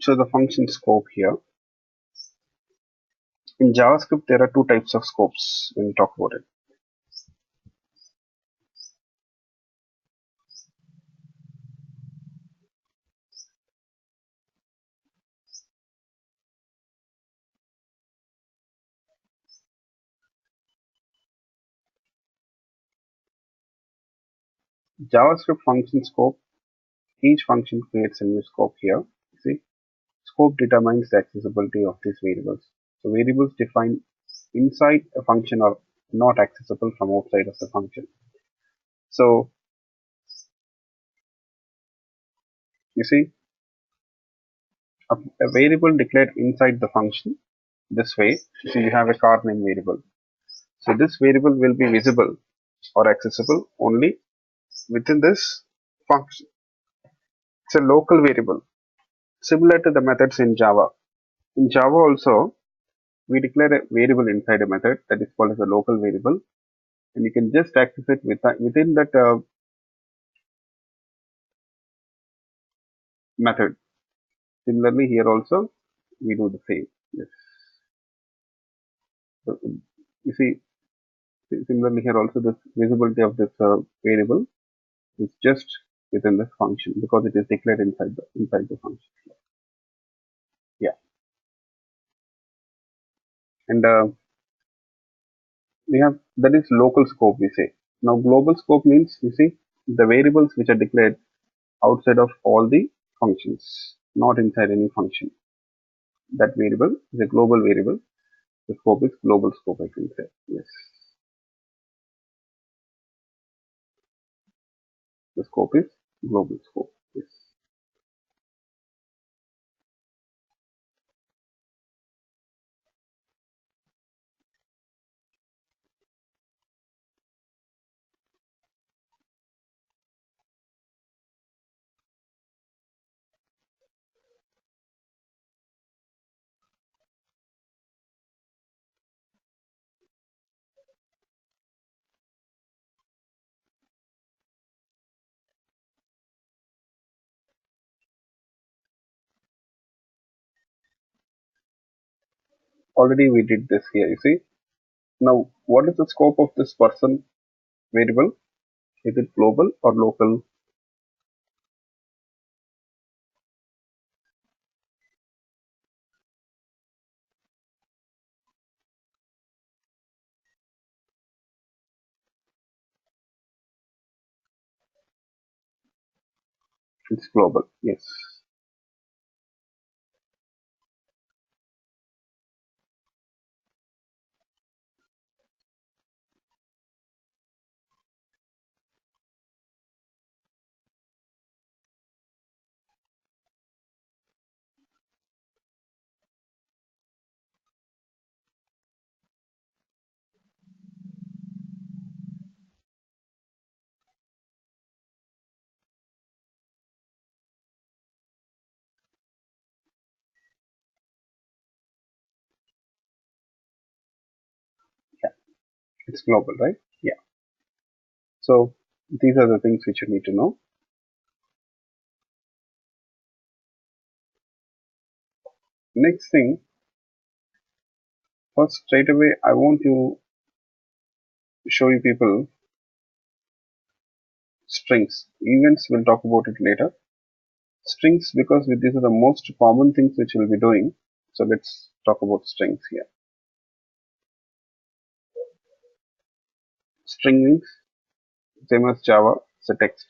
so the function scope here. In JavaScript, there are two types of scopes when we talk about it. JavaScript function scope, each function creates a new scope here. You see, scope determines the accessibility of these variables. So variables defined inside a function are not accessible from outside of the function. So you see, a variable declared inside the function this way. So you have a car name variable. So this variable will be visible or accessible only within this function. It's a local variable, similar to the methods in Java. In Java also, we declare a variable inside a method that is called as a local variable, and you can just access it within that method. Similarly, here also we do the same. Yes. So, you see, similarly here also this visibility of this variable is just within this function because it is declared inside the function. Yeah, and we have that is local scope. We say now global scope means you see the variables which are declared outside of all the functions, not inside any function. That variable is a global variable. The scope is global scope, I can say. Yes. The scope is global scope. Yes. Already we did this here, you see. Now, what is the scope of this person variable? Is it global or local? It's global. Yes. Yeah. It's global, right? Yeah. So these are the things which you need to know. Next thing, first straight away, I want to show you people strings. Events, we'll talk about it later. Strings, because these are the most common things which we'll be doing. So let's talk about strings here. String means same as Java, it's a text.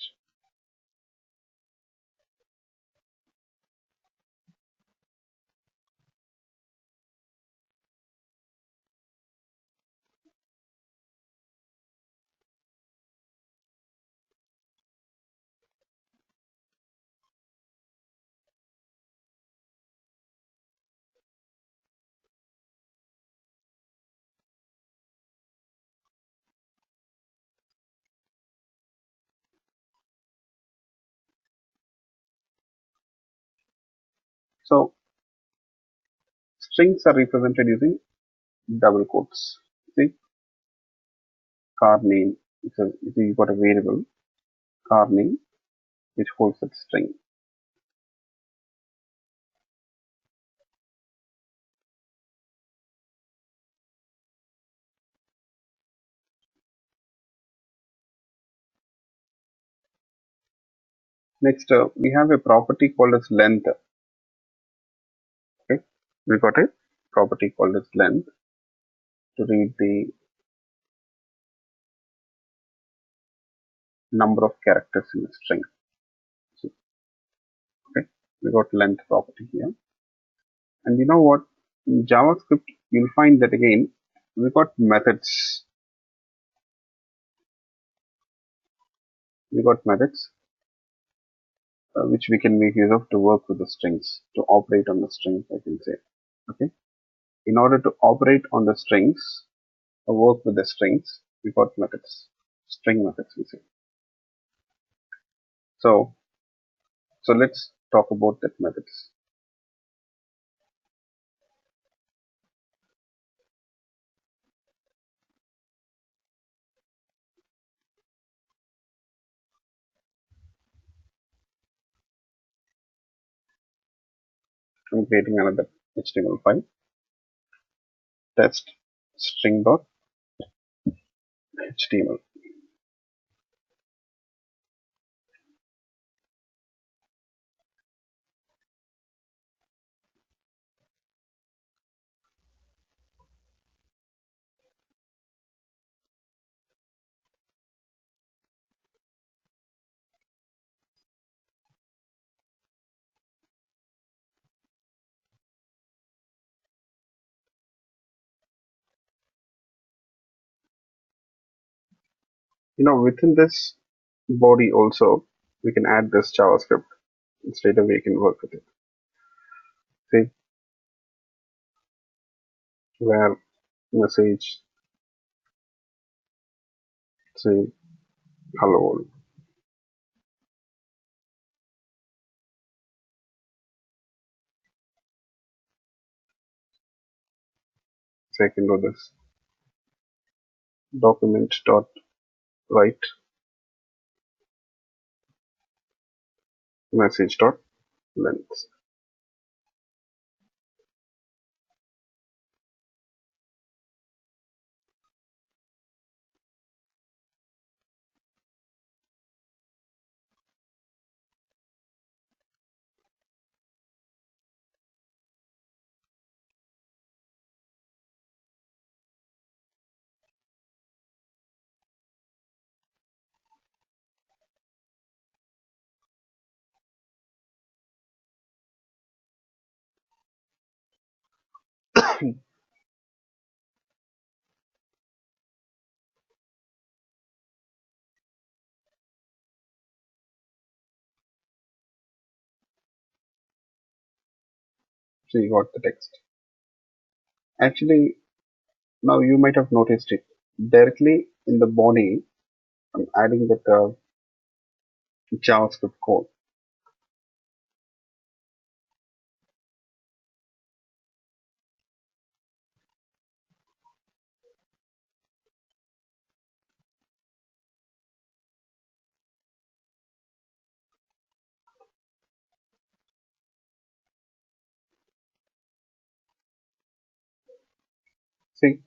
So strings are represented using double quotes. See, car name. You've got a variable car name which holds that string. Next, we have a property called as length. Okay, we got a property called as length to read the number of characters in a string. So, okay, we got length property here. And you know what? In JavaScript, you'll find that again, we got methods. We got methods which we can make use of to work with the strings, to operate on the strings, I can say. Okay. In order to operate on the strings, or work with the strings, we got methods, string methods, we say. So, let's talk about that methods. I'm creating another HTML file, test string.html. Within this body also, we can add this JavaScript. Straight away, we can work with it. See, where message, say, hello. So I can do this document dot write message dot length. So you got the text. Actually, now you might have noticed it. Directly in the body, I'm adding that JavaScript code. See,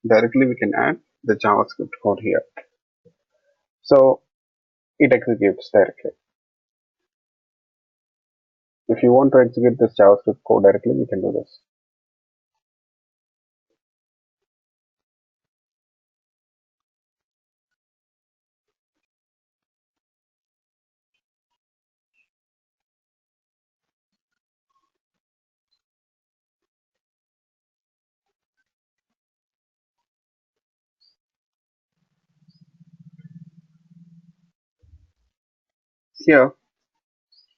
directly we can add the JavaScript code here. So it executes directly. If you want to execute this JavaScript code directly, we can do this. Here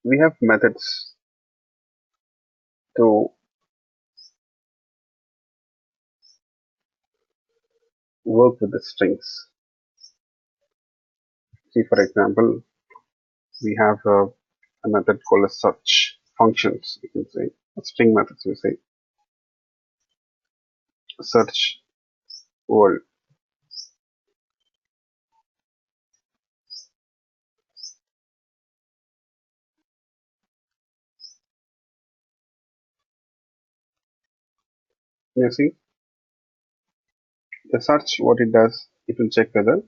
we have methods to work with the strings. See, for example, we have a method called as search functions, you can say. string methods. We say search world. You see the search, what it does, it will check whether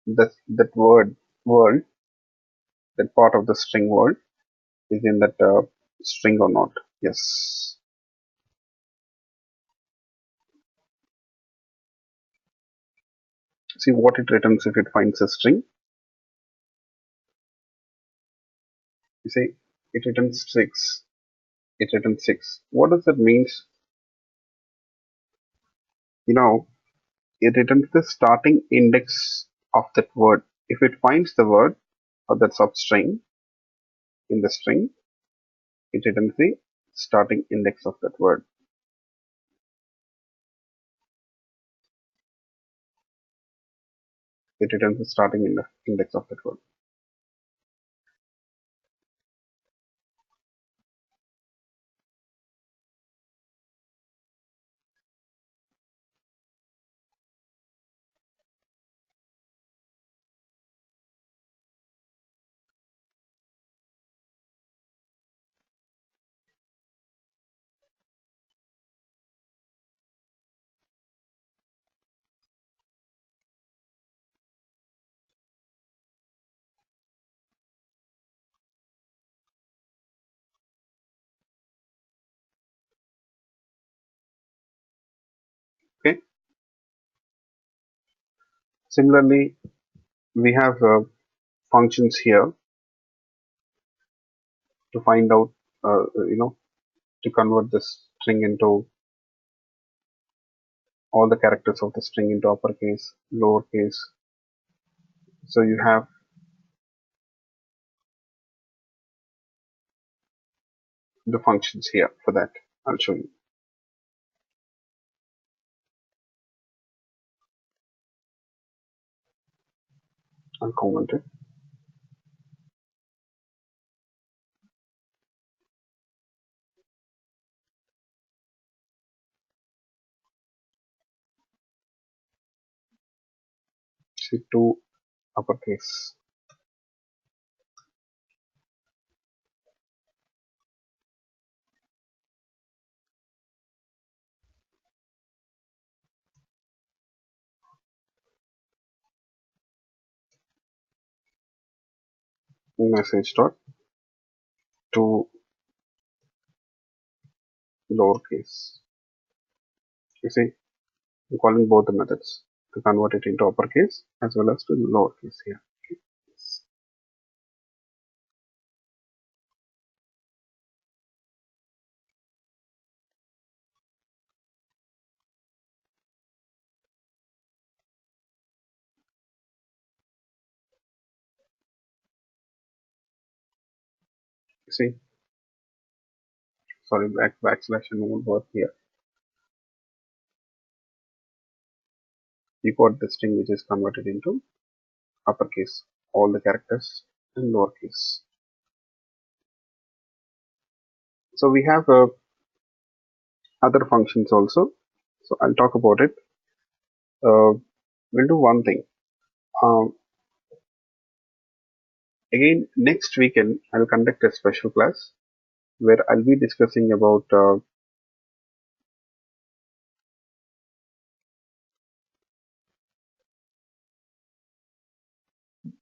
that world, that part of the string world is in that string or not. Yes. See what it returns if it finds a string. You see it returns 6. It returns 6. What does that mean? You know, it returns the starting index of that word. If it finds the word or that substring in the string, it returns the starting index of that word. It returns the starting index of that word. Okay. Similarly, we have functions here to find out, to convert this string into all the characters of the string into uppercase, lowercase. So you have the functions here for that. I'll show you. I'll comment it. See to uppercase. Message dot to lowercase. You see, I'm calling both the methods to convert it into uppercase as well as to lowercase here. You see, sorry, backslash and won't work here. You got the string which is converted into uppercase, all the characters in lowercase. So we have other functions also. So I'll talk about it. We'll do one thing. Um, Again, next weekend I'll conduct a special class where I'll be discussing about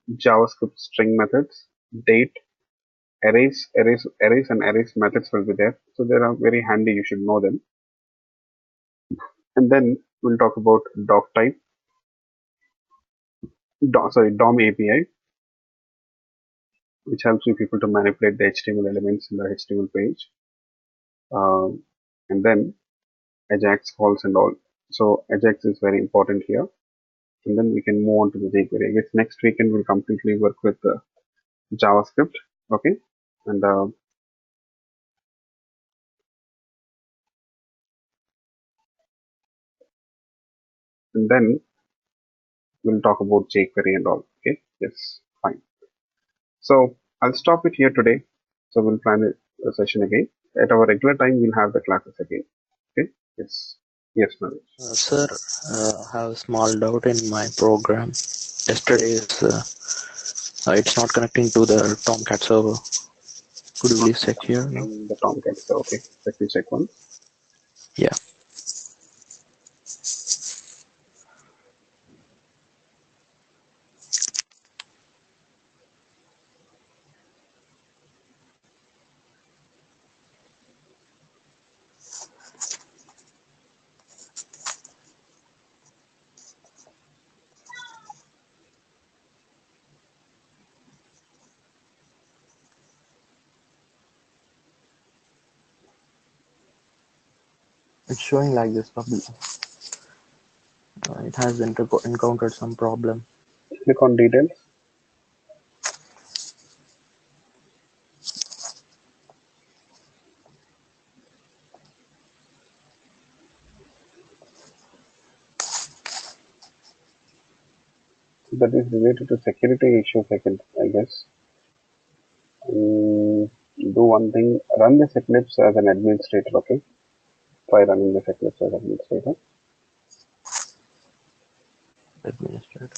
JavaScript string methods, date, arrays and arrays methods will be there. So they are very handy. You should know them. And then we'll talk about doc type, DOM API, which helps you people to manipulate the HTML elements in the HTML page. And then Ajax calls and all. So Ajax is very important here. And then we can move on to the jQuery. I guess next weekend we'll completely work with JavaScript. Okay. And then we'll talk about jQuery and all. Okay. Yes, fine. So I'll stop it here today. So we'll plan a session again. At our regular time, we'll have the classes again. Okay? Yes. Yes, Manoj. Sir, I have a small doubt in my program. Yesterday's it's not connecting to the Tomcat server. Could you please check here now? The Tomcat. So, okay. Let me check once. Yeah. It's showing like this problem. It has encountered some problem. Click on details. That is related to security issues, I guess. Do one thing. Run this Eclipse as an administrator, okay? Try running this Eclipse as administrator. Administrator.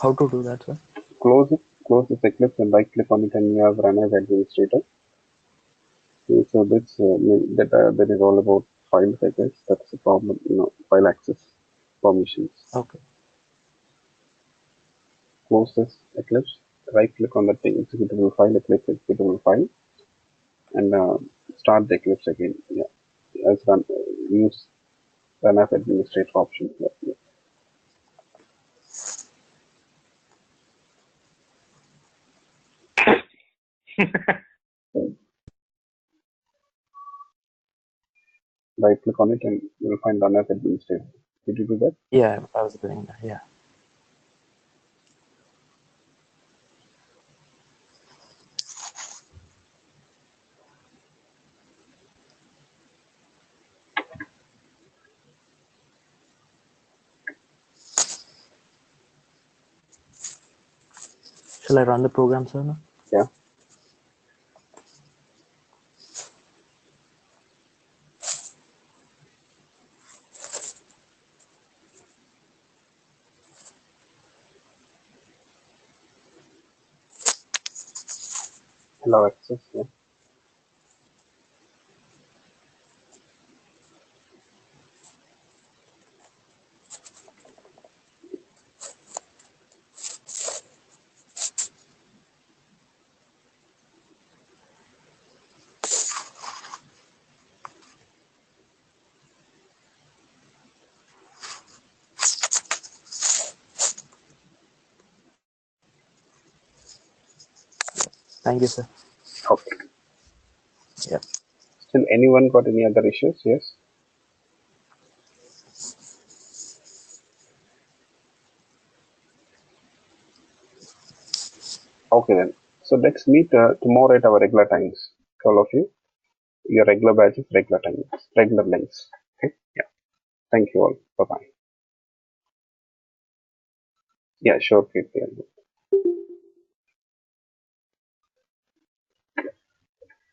How to do that, sir? Close it. Close this Eclipse and right click on it and you have run as administrator. Okay, so this that is all about files, I guess. That's the problem, file access permissions. Okay. Close this Eclipse. Right click on the executable file, Eclipse executable file, and start the Eclipse again. Yeah, as use run as administrator option. Yeah. Right click on it and you will find run as administrator. Did you do that? Yeah, I was doing that. Yeah. Shall I run the program, sir? Now? Yeah. Allow access. Yeah. Thank you, sir. Okay. Yeah. Still, anyone got any other issues? Yes. Okay then. So let's meet tomorrow at our regular times. All of you. Your regular batches, regular times, regular lengths. Okay. Yeah. Thank you all. Bye bye. Yeah. Sure. Kate. Yeah.